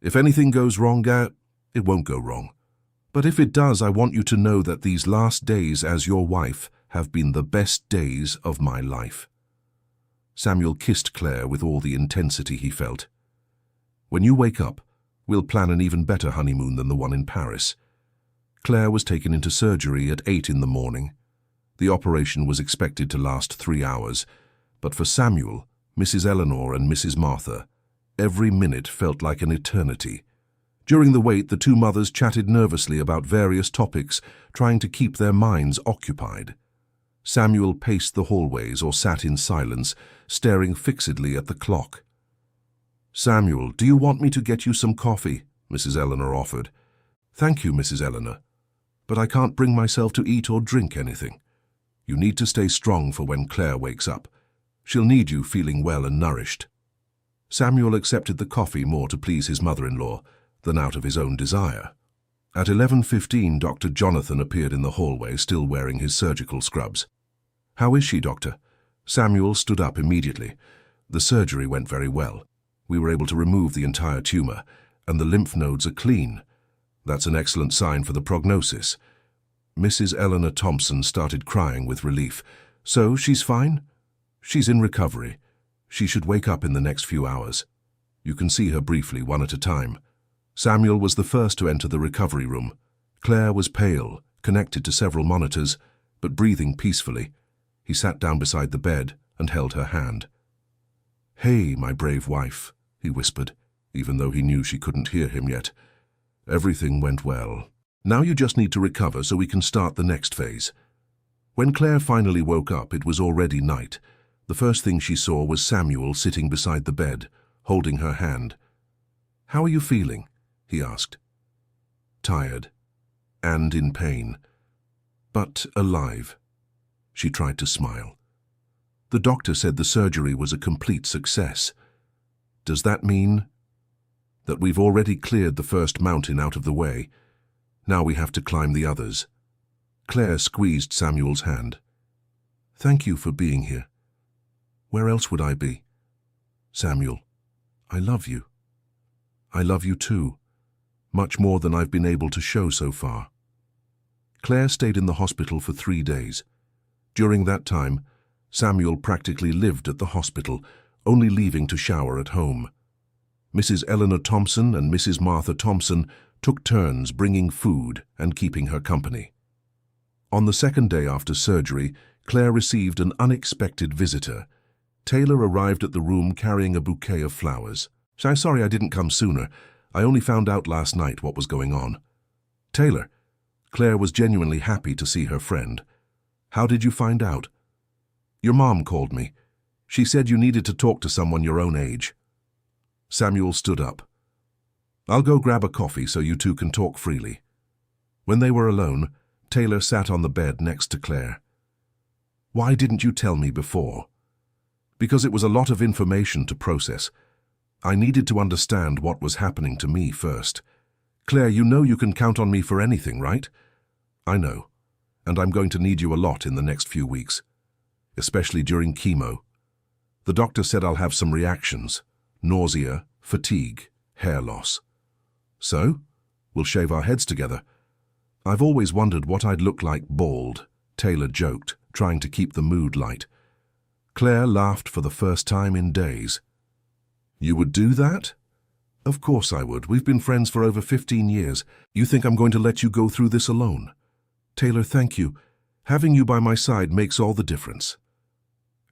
If anything goes wrong, it won't go wrong. But if it does, I want you to know that these last days as your wife have been the best days of my life." Samuel kissed Claire with all the intensity he felt. "When you wake up, we'll plan an even better honeymoon than the one in Paris." Claire was taken into surgery at 8 in the morning. The operation was expected to last 3 hours, but for Samuel, Mrs. Eleanor and Mrs. Martha, every minute felt like an eternity. During the wait, the two mothers chatted nervously about various topics, trying to keep their minds occupied. Samuel paced the hallways or sat in silence, staring fixedly at the clock. "Samuel, do you want me to get you some coffee?" Mrs. Eleanor offered. "Thank you, Mrs. Eleanor, but I can't bring myself to eat or drink anything. You need to stay strong for when Claire wakes up. She'll need you feeling well and nourished." Samuel accepted the coffee more to please his mother-in-law than out of his own desire. At 11:15, Dr. Jonathan appeared in the hallway, still wearing his surgical scrubs. "How is she, doctor?" Samuel stood up immediately. "The surgery went very well. We were able to remove the entire tumor, and the lymph nodes are clean. That's an excellent sign for the prognosis." Mrs. Eleanor Thompson started crying with relief. "So, she's fine?" "She's in recovery. She should wake up in the next few hours. You can see her briefly, one at a time." Samuel was the first to enter the recovery room. Claire was pale, connected to several monitors, but breathing peacefully. He sat down beside the bed and held her hand. "Hey, my brave wife," he whispered, even though he knew she couldn't hear him yet. "Everything went well. Now you just need to recover so we can start the next phase." When Claire finally woke up, it was already night. The first thing she saw was Samuel sitting beside the bed, holding her hand. "How are you feeling?" he asked. "Tired, and in pain, but alive." She tried to smile. "The doctor said the surgery was a complete success. Does that mean that we've already cleared the first mountain out of the way? Now we have to climb the others." Claire squeezed Samuel's hand. "Thank you for being here. Where else would I be? Samuel, I love you. I love you too, much more than I've been able to show so far." Claire stayed in the hospital for 3 days. During that time, Samuel practically lived at the hospital, only leaving to shower at home. Mrs. Eleanor Thompson and Mrs. Martha Thompson took turns bringing food and keeping her company. On the second day after surgery, Claire received an unexpected visitor. Taylor arrived at the room carrying a bouquet of flowers. "I'm sorry I didn't come sooner. I only found out last night what was going on." "Taylor," Claire was genuinely happy to see her friend. "How did you find out?" "Your mom called me. She said you needed to talk to someone your own age." Samuel stood up. "I'll go grab a coffee so you two can talk freely." When they were alone, Taylor sat on the bed next to Claire. "Why didn't you tell me before?" "Because it was a lot of information to process. I needed to understand what was happening to me first. Claire, you know you can count on me for anything, right?" "I know, and I'm going to need you a lot in the next few weeks, especially during chemo. The doctor said I'll have some reactions: nausea, fatigue, hair loss." So? We'll shave our heads together. I've always wondered what I'd look like bald, Taylor joked, trying to keep the mood light. Claire laughed for the first time in days. You would do that? Of course I would. We've been friends for over 15 years. You think I'm going to let you go through this alone? Taylor, thank you. Having you by my side makes all the difference.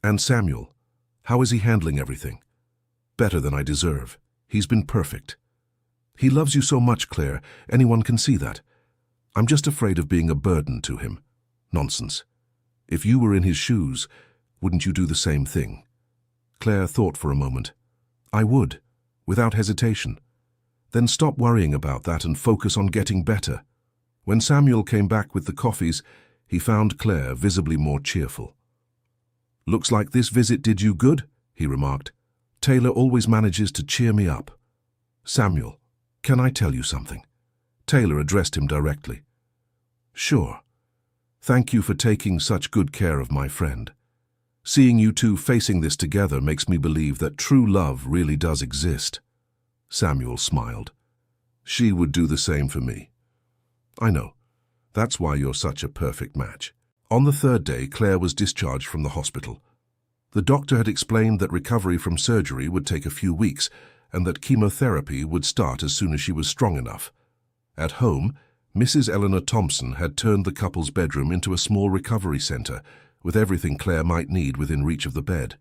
And Samuel, how is he handling everything? Better than I deserve. He's been perfect. He loves you so much, Claire. Anyone can see that. I'm just afraid of being a burden to him. Nonsense. If you were in his shoes, wouldn't you do the same thing? Claire thought for a moment. I would, without hesitation. Then stop worrying about that and focus on getting better. When Samuel came back with the coffees, he found Claire visibly more cheerful. Looks like this visit did you good, he remarked. Taylor always manages to cheer me up. Samuel, can I tell you something? Taylor addressed him directly. Sure. Thank you for taking such good care of my friend. Seeing you two facing this together makes me believe that true love really does exist. Samuel smiled. She would do the same for me. I know. That's why you're such a perfect match. On the third day, Claire was discharged from the hospital. The doctor had explained that recovery from surgery would take a few weeks and that chemotherapy would start as soon as she was strong enough. At home, Mrs. Eleanor Thompson had turned the couple's bedroom into a small recovery center, with everything Claire might need within reach of the bed.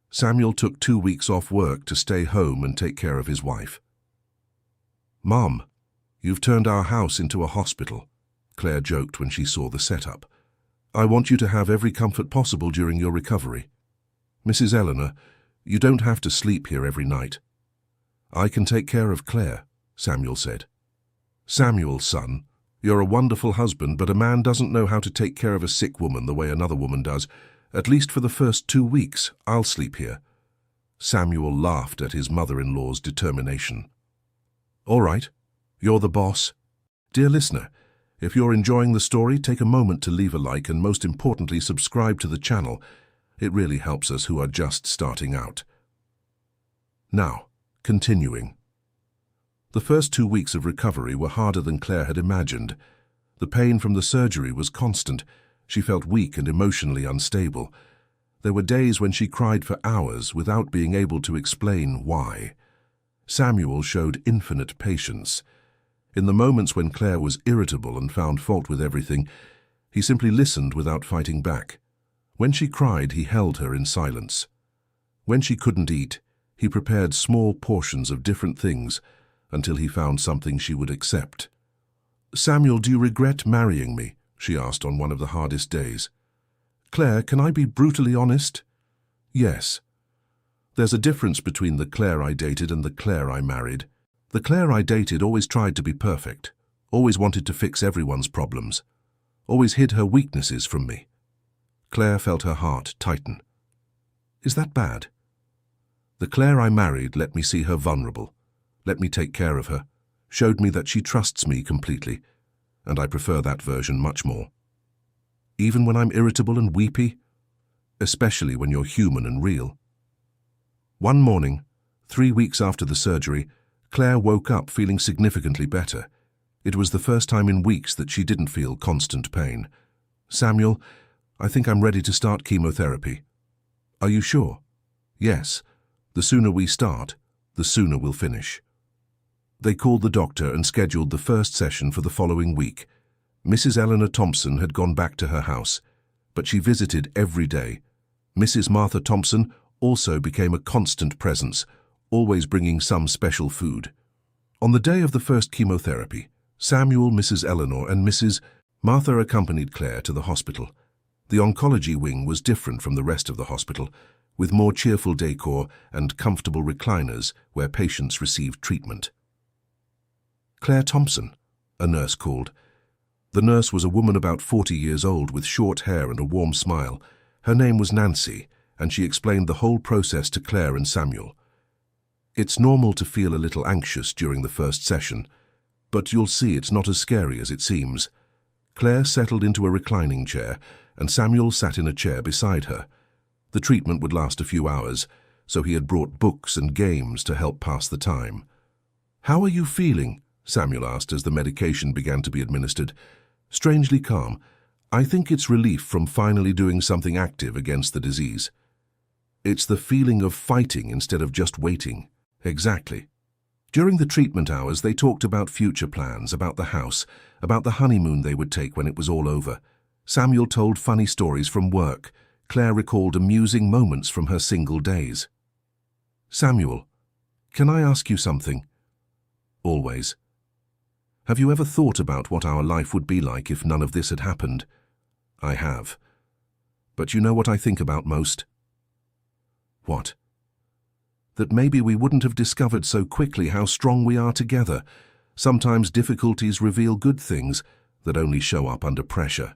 Samuel took 2 weeks off work to stay home and take care of his wife. Mom, you've turned our house into a hospital, Claire joked when she saw the setup. I want you to have every comfort possible during your recovery. Mrs. Eleanor, you don't have to sleep here every night. I can take care of Claire, Samuel said. Samuel, son, you're a wonderful husband, but a man doesn't know how to take care of a sick woman the way another woman does. At least for the first 2 weeks, I'll sleep here. Samuel laughed at his mother-in-law's determination. All right, you're the boss. Dear listener, if you're enjoying the story, take a moment to leave a like and most importantly subscribe to the channel. It really helps us who are just starting out. Now, continuing. The first 2 weeks of recovery were harder than Claire had imagined. The pain from the surgery was constant. She felt weak and emotionally unstable. There were days when she cried for hours without being able to explain why. Samuel showed infinite patience. In the moments when Claire was irritable and found fault with everything, he simply listened without fighting back. When she cried, he held her in silence. When she couldn't eat, he prepared small portions of different things until he found something she would accept. Samuel, do you regret marrying me? She asked on one of the hardest days. Claire, can I be brutally honest? Yes. There's a difference between the Claire I dated and the Claire I married. The Claire I dated always tried to be perfect, always wanted to fix everyone's problems, always hid her weaknesses from me. Claire felt her heart tighten. Is that bad? The Claire I married let me see her vulnerable, let me take care of her, showed me that she trusts me completely, and I prefer that version much more. Even when I'm irritable and weepy, especially when you're human and real. One morning, 3 weeks after the surgery, Claire woke up feeling significantly better. It was the first time in weeks that she didn't feel constant pain. Samuel, I think I'm ready to start chemotherapy. Are you sure? Yes. The sooner we start, the sooner we'll finish. They called the doctor and scheduled the first session for the following week. Mrs. Eleanor Thompson had gone back to her house, but she visited every day. Mrs. Martha Thompson also became a constant presence, always bringing some special food. On the day of the first chemotherapy, Samuel, Mrs. Eleanor, and Mrs. Martha accompanied Claire to the hospital. The oncology wing was different from the rest of the hospital, with more cheerful decor and comfortable recliners where patients received treatment. Claire Thompson, a nurse called. The nurse was a woman about 40 years old with short hair and a warm smile. Her name was Nancy, and she explained the whole process to Claire and Samuel. It's normal to feel a little anxious during the first session, but you'll see it's not as scary as it seems. Claire settled into a reclining chair, and Samuel sat in a chair beside her. The treatment would last a few hours, so he had brought books and games to help pass the time. How are you feeling? Samuel asked as the medication began to be administered. Strangely calm. I think it's relief from finally doing something active against the disease. It's the feeling of fighting instead of just waiting. Exactly. During the treatment hours, they talked about future plans, about the house, about the honeymoon they would take when it was all over. Samuel told funny stories from work. Claire recalled amusing moments from her single days. Samuel, can I ask you something? Always. Have you ever thought about what our life would be like if none of this had happened? I have. But you know what I think about most? What? That maybe we wouldn't have discovered so quickly how strong we are together. Sometimes difficulties reveal good things that only show up under pressure.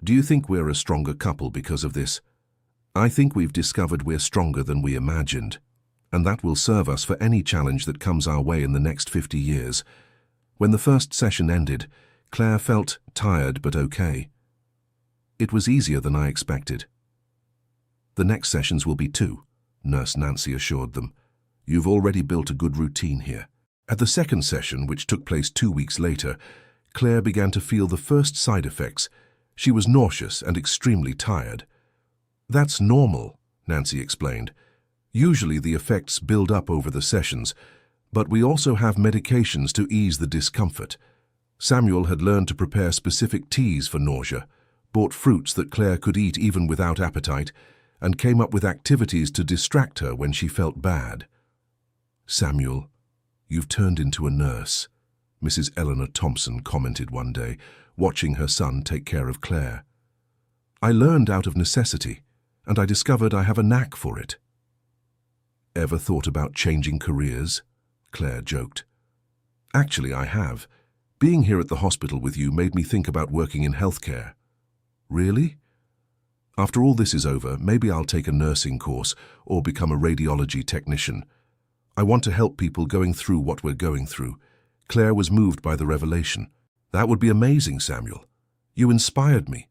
Do you think we're a stronger couple because of this? I think we've discovered we're stronger than we imagined, and that will serve us for any challenge that comes our way in the next 50 years. When the first session ended, Claire felt tired but okay. It was easier than I expected. The next sessions will be 2, Nurse Nancy assured them. You've already built a good routine here. At the second session, which took place 2 weeks later, Claire began to feel the first side effects. She was nauseous and extremely tired. That's normal, Nancy explained. Usually the effects build up over the sessions, but we also have medications to ease the discomfort. Samuel had learned to prepare specific teas for nausea, bought fruits that Claire could eat even without appetite, and came up with activities to distract her when she felt bad. Samuel, you've turned into a nurse, Mrs. Eleanor Thompson commented one day, watching her son take care of Claire. I learned out of necessity, and I discovered I have a knack for it. Ever thought about changing careers? Claire joked. Actually, I have. Being here at the hospital with you made me think about working in healthcare. Really? After all this is over, maybe I'll take a nursing course or become a radiology technician. I want to help people going through what we're going through. Claire was moved by the revelation. That would be amazing, Samuel. You inspired me.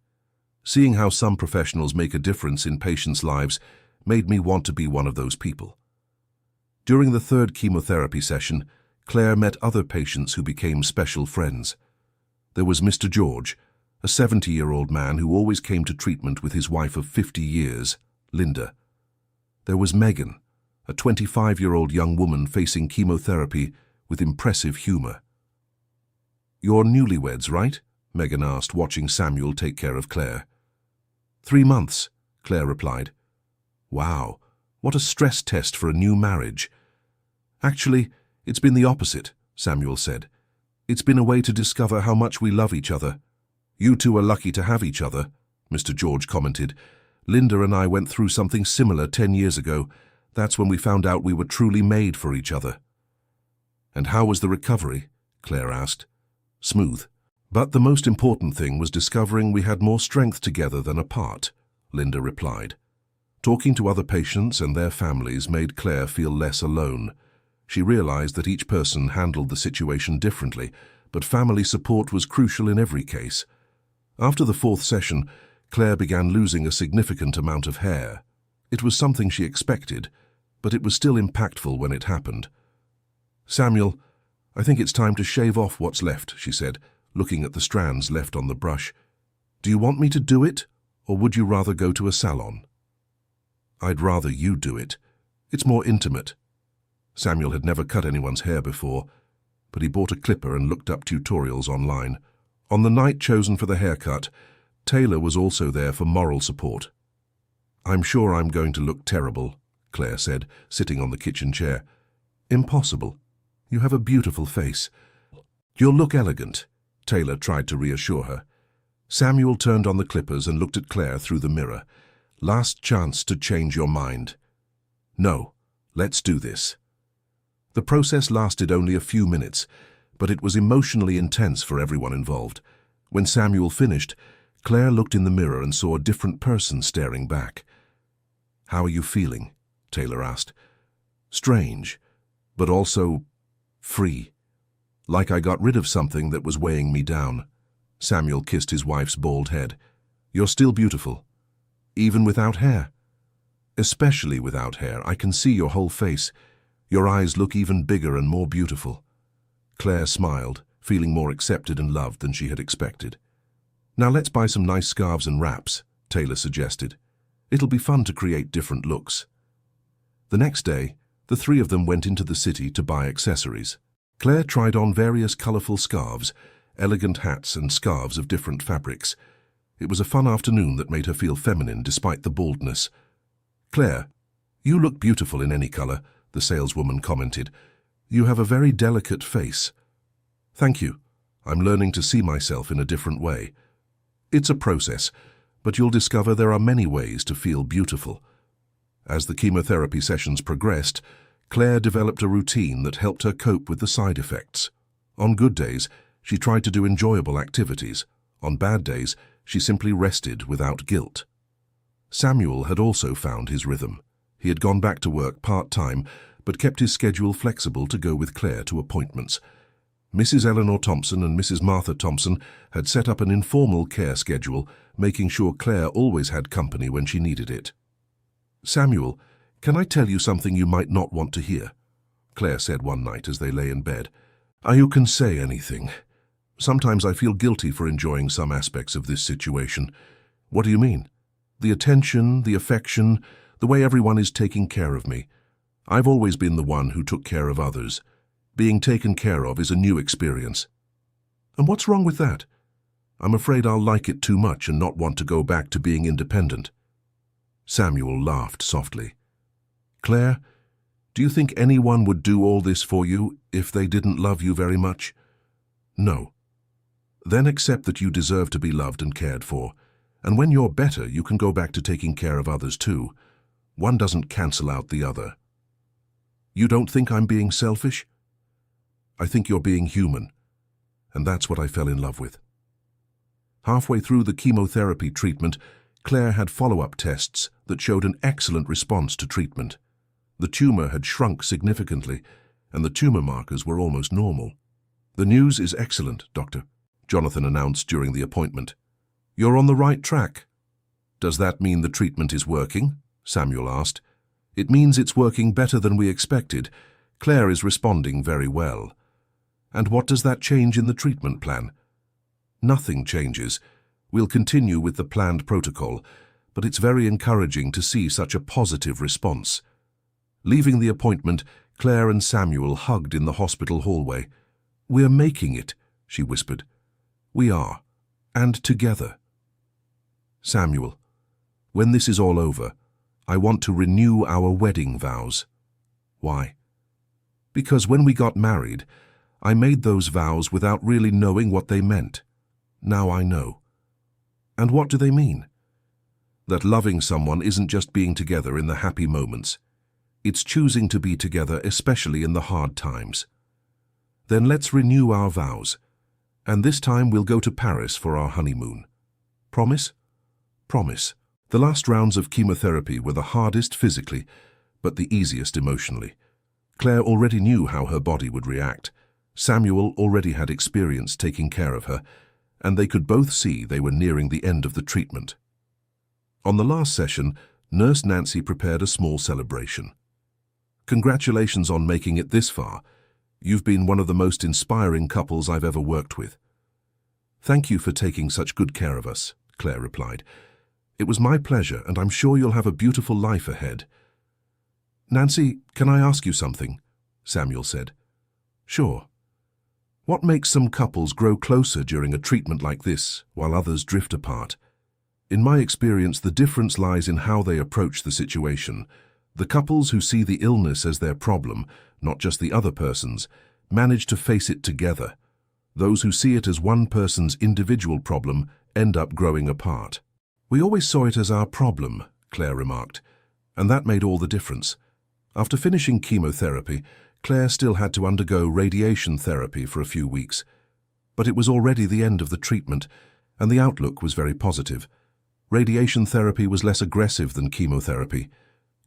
Seeing how some professionals make a difference in patients' lives made me want to be one of those people. During the third chemotherapy session, Claire met other patients who became special friends. There was Mr. George, a 70-year-old man who always came to treatment with his wife of 50 years, Linda. There was Megan, a 25-year-old young woman facing chemotherapy with impressive humor. You're newlyweds, right? Megan asked, watching Samuel take care of Claire. 3 months, Claire replied. Wow, what a stress test for a new marriage. Actually, it's been the opposite, Samuel said. It's been a way to discover how much we love each other. You two are lucky to have each other, Mr. George commented. Linda and I went through something similar 10 years ago. That's when we found out we were truly made for each other. And how was the recovery? Claire asked. Smooth. But the most important thing was discovering we had more strength together than apart, Linda replied. Talking to other patients and their families made Claire feel less alone. She realized that each person handled the situation differently, but family support was crucial in every case. After the 4th session, Claire began losing a significant amount of hair. It was something she expected, but it was still impactful when it happened. Samuel, I think it's time to shave off what's left, she said, looking at the strands left on the brush. Do you want me to do it, or would you rather go to a salon? I'd rather you do it. It's more intimate. Samuel had never cut anyone's hair before, but he bought a clipper and looked up tutorials online. On the night chosen for the haircut, Taylor was also there for moral support. I'm sure I'm going to look terrible, Claire said, sitting on the kitchen chair. Impossible. You have a beautiful face. You'll look elegant, Taylor tried to reassure her. Samuel turned on the clippers and looked at Claire through the mirror. Last chance to change your mind. No, let's do this. The process lasted only a few minutes, but it was emotionally intense for everyone involved. When Samuel finished, Claire looked in the mirror and saw a different person staring back. How are you feeling? Taylor asked. Strange, but also free. Like I got rid of something that was weighing me down. Samuel kissed his wife's bald head. You're still beautiful. Even without hair. Especially without hair, I can see your whole face. Your eyes look even bigger and more beautiful. Claire smiled, feeling more accepted and loved than she had expected. "Now let's buy some nice scarves and wraps," Taylor suggested. "It'll be fun to create different looks." The next day, the three of them went into the city to buy accessories. Claire tried on various colourful scarves, elegant hats and scarves of different fabrics. It was a fun afternoon that made her feel feminine despite the baldness. "Claire, you look beautiful in any colour," the saleswoman commented. "You have a very delicate face." "Thank you. I'm learning to see myself in a different way." "It's a process, but you'll discover there are many ways to feel beautiful." As the chemotherapy sessions progressed, Claire developed a routine that helped her cope with the side effects. On good days, she tried to do enjoyable activities. On bad days, she simply rested without guilt. Samuel had also found his rhythm. He had gone back to work part-time, but kept his schedule flexible to go with Claire to appointments. Mrs. Eleanor Thompson and Mrs. Martha Thompson had set up an informal care schedule, making sure Claire always had company when she needed it. "Samuel, can I tell you something you might not want to hear?" Claire said one night as they lay in bed. "You can say anything. Sometimes I feel guilty for enjoying some aspects of this situation." "What do you mean?" "The attention, the affection, the way everyone is taking care of me. I've always been the one who took care of others. Being taken care of is a new experience." "And what's wrong with that?" "I'm afraid I'll like it too much and not want to go back to being independent." Samuel laughed softly. "Claire, do you think anyone would do all this for you if they didn't love you very much?" "No." "Then accept that you deserve to be loved and cared for, and when you're better, you can go back to taking care of others too. One doesn't cancel out the other." "You don't think I'm being selfish?" "I think you're being human, and that's what I fell in love with." Halfway through the chemotherapy treatment, Claire had follow-up tests that showed an excellent response to treatment. The tumor had shrunk significantly, and the tumor markers were almost normal. "The news is excellent, Doctor," Jonathan announced during the appointment. "You're on the right track." "Does that mean the treatment is working?" Samuel asked. "It means it's working better than we expected. Claire is responding very well." "And what does that change in the treatment plan?" "Nothing changes. We'll continue with the planned protocol, but it's very encouraging to see such a positive response." Leaving the appointment, Claire and Samuel hugged in the hospital hallway. "We're making it," she whispered. "We are, and together." "Samuel, when this is all over, I want to renew our wedding vows." "Why?" "Because when we got married, I made those vows without really knowing what they meant. Now I know." "And what do they mean?" "That loving someone isn't just being together in the happy moments. It's choosing to be together, especially in the hard times." "Then let's renew our vows. And this time we'll go to Paris for our honeymoon. Promise?" "Promise." The last rounds of chemotherapy were the hardest physically, but the easiest emotionally. Claire already knew how her body would react. Samuel already had experience taking care of her, and they could both see they were nearing the end of the treatment. On the last session, Nurse Nancy prepared a small celebration. "Congratulations on making it this far. You've been one of the most inspiring couples I've ever worked with." "Thank you for taking such good care of us," Claire replied. "It was my pleasure, and I'm sure you'll have a beautiful life ahead." "Nancy, can I ask you something?" Samuel said. "Sure." "What makes some couples grow closer during a treatment like this, while others drift apart?" "In my experience, the difference lies in how they approach the situation. The couples who see the illness as their problem, not just the other person's, manage to face it together. Those who see it as one person's individual problem end up growing apart." "We always saw it as our problem," Claire remarked, "and that made all the difference." After finishing chemotherapy, Claire still had to undergo radiation therapy for a few weeks. But it was already the end of the treatment, and the outlook was very positive. Radiation therapy was less aggressive than chemotherapy.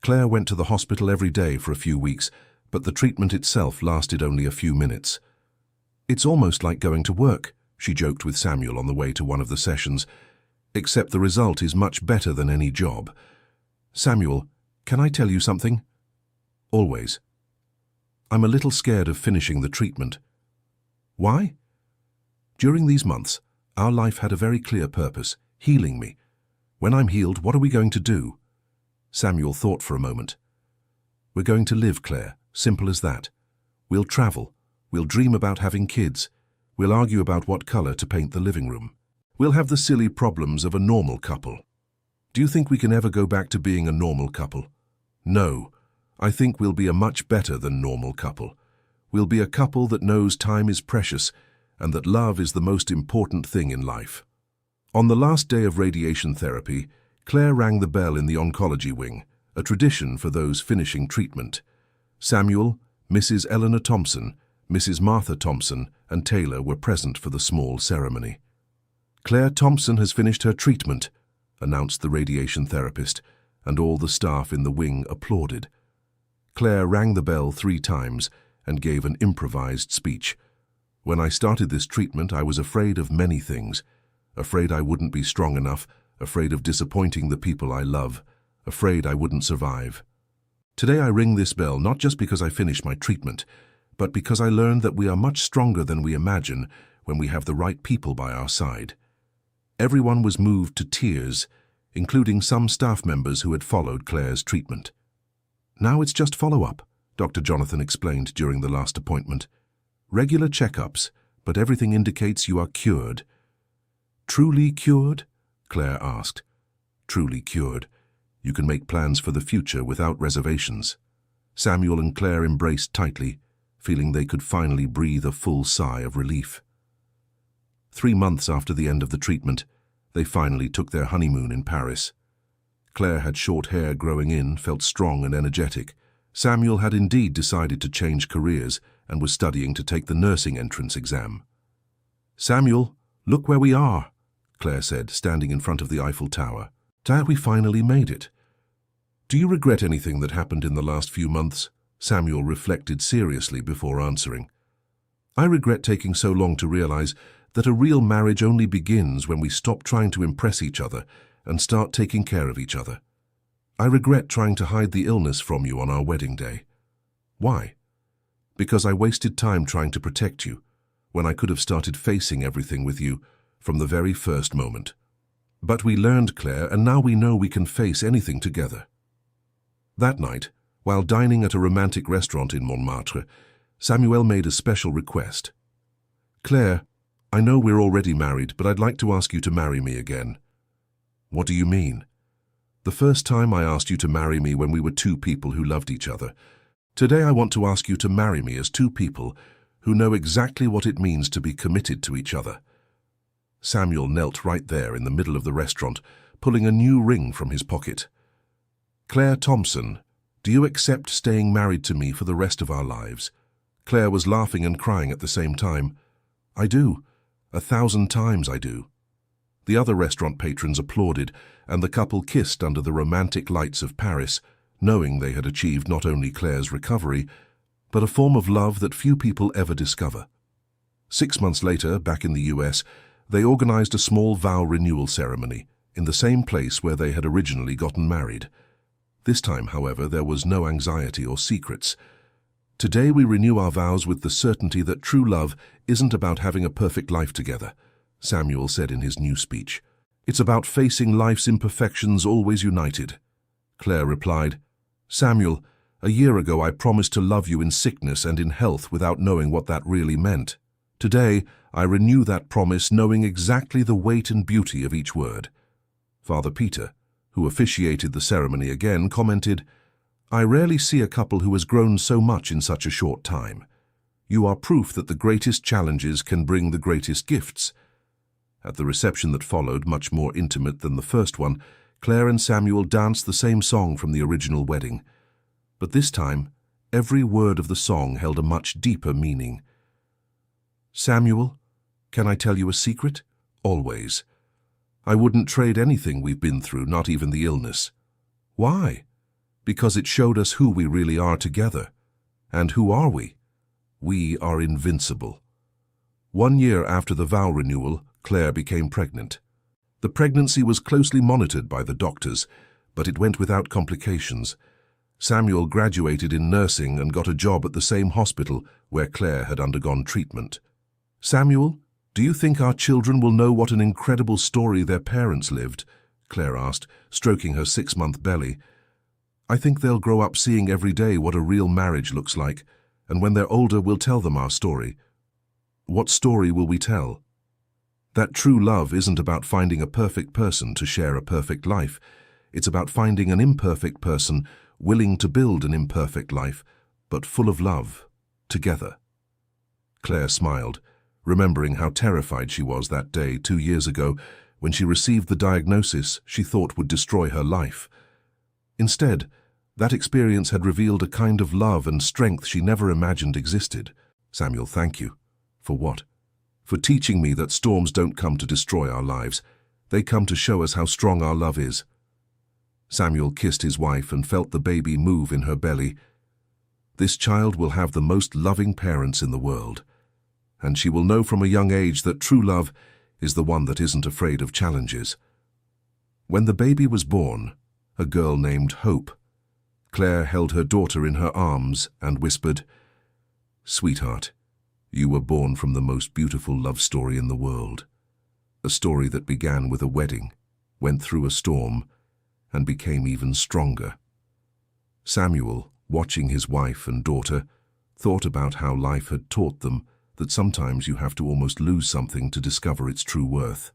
Claire went to the hospital every day for a few weeks, but the treatment itself lasted only a few minutes. "It's almost like going to work," she joked with Samuel on the way to one of the sessions, "except the result is much better than any job." "Samuel, can I tell you something?" "Always." "I'm a little scared of finishing the treatment." Why? During these months, our life had a very clear purpose, healing me. When I'm healed, what are we going to do? Samuel thought for a moment. We're going to live, Claire. Simple as that. We'll travel. We'll dream about having kids. We'll argue about what color to paint the living room. We'll have the silly problems of a normal couple. Do you think we can ever go back to being a normal couple? No. I think we'll be a much better than normal couple. We'll be a couple that knows time is precious and that love is the most important thing in life. On the last day of radiation therapy, Claire rang the bell in the oncology wing, a tradition for those finishing treatment. Samuel, Mrs. Eleanor Thompson, Mrs. Martha Thompson, and Taylor were present for the small ceremony. Claire Thompson has finished her treatment, announced the radiation therapist, and all the staff in the wing applauded. Claire rang the bell 3 times and gave an improvised speech. When I started this treatment, I was afraid of many things. Afraid I wouldn't be strong enough, afraid of disappointing the people I love, afraid I wouldn't survive. Today I ring this bell not just because I finished my treatment, but because I learned that we are much stronger than we imagine when we have the right people by our side. Everyone was moved to tears, including some staff members who had followed Claire's treatment. Now it's just follow-up, Dr. Jonathan explained during the last appointment. Regular checkups, but everything indicates you are cured. Truly cured? Claire asked. Truly cured. You can make plans for the future without reservations. Samuel and Claire embraced tightly, feeling they could finally breathe a full sigh of relief. 3 months after the end of the treatment, they finally took their honeymoon in Paris. Claire had short hair growing in, felt strong and energetic. Samuel had indeed decided to change careers and was studying to take the nursing entrance exam. Samuel, look where we are, Claire said, standing in front of the Eiffel Tower. Dad, we finally made it. Do you regret anything that happened in the last few months? Samuel reflected seriously before answering. I regret taking so long to realize that a real marriage only begins when we stop trying to impress each other and start taking care of each other. I regret trying to hide the illness from you on our wedding day. Why? Because I wasted time trying to protect you, when I could have started facing everything with you from the very first moment. But we learned, Claire, and now we know we can face anything together. That night, while dining at a romantic restaurant in Montmartre, Samuel made a special request. Claire, I know we're already married, but I'd like to ask you to marry me again. What do you mean? The first time I asked you to marry me when we were 2 people who loved each other. Today I want to ask you to marry me as 2 people who know exactly what it means to be committed to each other. Samuel knelt right there in the middle of the restaurant, pulling a new ring from his pocket. Claire Thompson, do you accept staying married to me for the rest of our lives? Claire was laughing and crying at the same time. I do. 1,000 times I do. The other restaurant patrons applauded, and the couple kissed under the romantic lights of Paris, knowing they had achieved not only Claire's recovery, but a form of love that few people ever discover. 6 months later, back in the US, they organized a small vow renewal ceremony in the same place where they had originally gotten married. This time, however, there was no anxiety or secrets. Today we renew our vows with the certainty that true love isn't about having a perfect life together, Samuel said in his new speech. It's about facing life's imperfections always united. Claire replied, Samuel, a year ago I promised to love you in sickness and in health without knowing what that really meant. Today I renew that promise knowing exactly the weight and beauty of each word. Father Peter, who officiated the ceremony again, commented, I rarely see a couple who has grown so much in such a short time. You are proof that the greatest challenges can bring the greatest gifts. At the reception that followed, much more intimate than the first one, Claire and Samuel danced the same song from the original wedding. But this time, every word of the song held a much deeper meaning. Samuel, can I tell you a secret? Always. I wouldn't trade anything we've been through, not even the illness. Why? Because it showed us who we really are together. And who are we? We are invincible. 1 year after the vow renewal, Claire became pregnant. The pregnancy was closely monitored by the doctors, but it went without complications. Samuel graduated in nursing and got a job at the same hospital where Claire had undergone treatment. Samuel, do you think our children will know what an incredible story their parents lived? Claire asked, stroking her 6-month belly. I think they'll grow up seeing every day what a real marriage looks like, and when they're older we'll tell them our story. What story will we tell? That true love isn't about finding a perfect person to share a perfect life. It's about finding an imperfect person willing to build an imperfect life, but full of love, together. Claire smiled, remembering how terrified she was that day 2 years ago when she received the diagnosis she thought would destroy her life. Instead, that experience had revealed a kind of love and strength she never imagined existed. Samuel, thank you. For what? For teaching me that storms don't come to destroy our lives. They come to show us how strong our love is. Samuel kissed his wife and felt the baby move in her belly. This child will have the most loving parents in the world, and she will know from a young age that true love is the one that isn't afraid of challenges. When the baby was born, a girl named Hope, Claire held her daughter in her arms and whispered, "Sweetheart, you were born from the most beautiful love story in the world. A story that began with a wedding, went through a storm, and became even stronger." Samuel, watching his wife and daughter, thought about how life had taught them that sometimes you have to almost lose something to discover its true worth.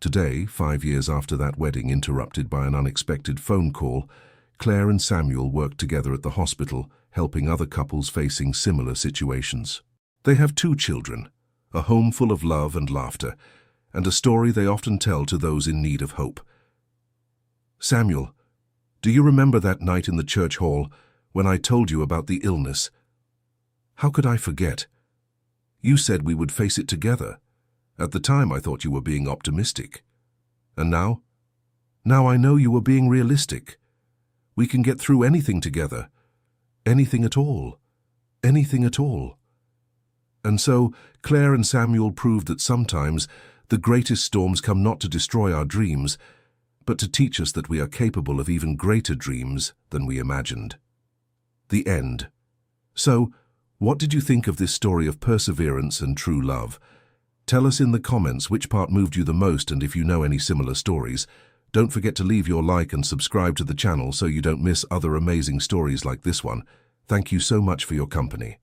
Today, 5 years after that wedding interrupted by an unexpected phone call, Claire and Samuel work together at the hospital, helping other couples facing similar situations. They have 2 children, a home full of love and laughter, and a story they often tell to those in need of hope. Samuel, do you remember that night in the church hall when I told you about the illness? How could I forget? You said we would face it together. At the time I thought you were being optimistic. And now? Now I know you were being realistic. We can get through anything together. Anything at all. Anything at all. And so, Claire and Samuel proved that sometimes the greatest storms come not to destroy our dreams, but to teach us that we are capable of even greater dreams than we imagined. The end. So, what did you think of this story of perseverance and true love? Tell us in the comments which part moved you the most, and if you know any similar stories. Don't forget to leave your like and subscribe to the channel so you don't miss other amazing stories like this one. Thank you so much for your company.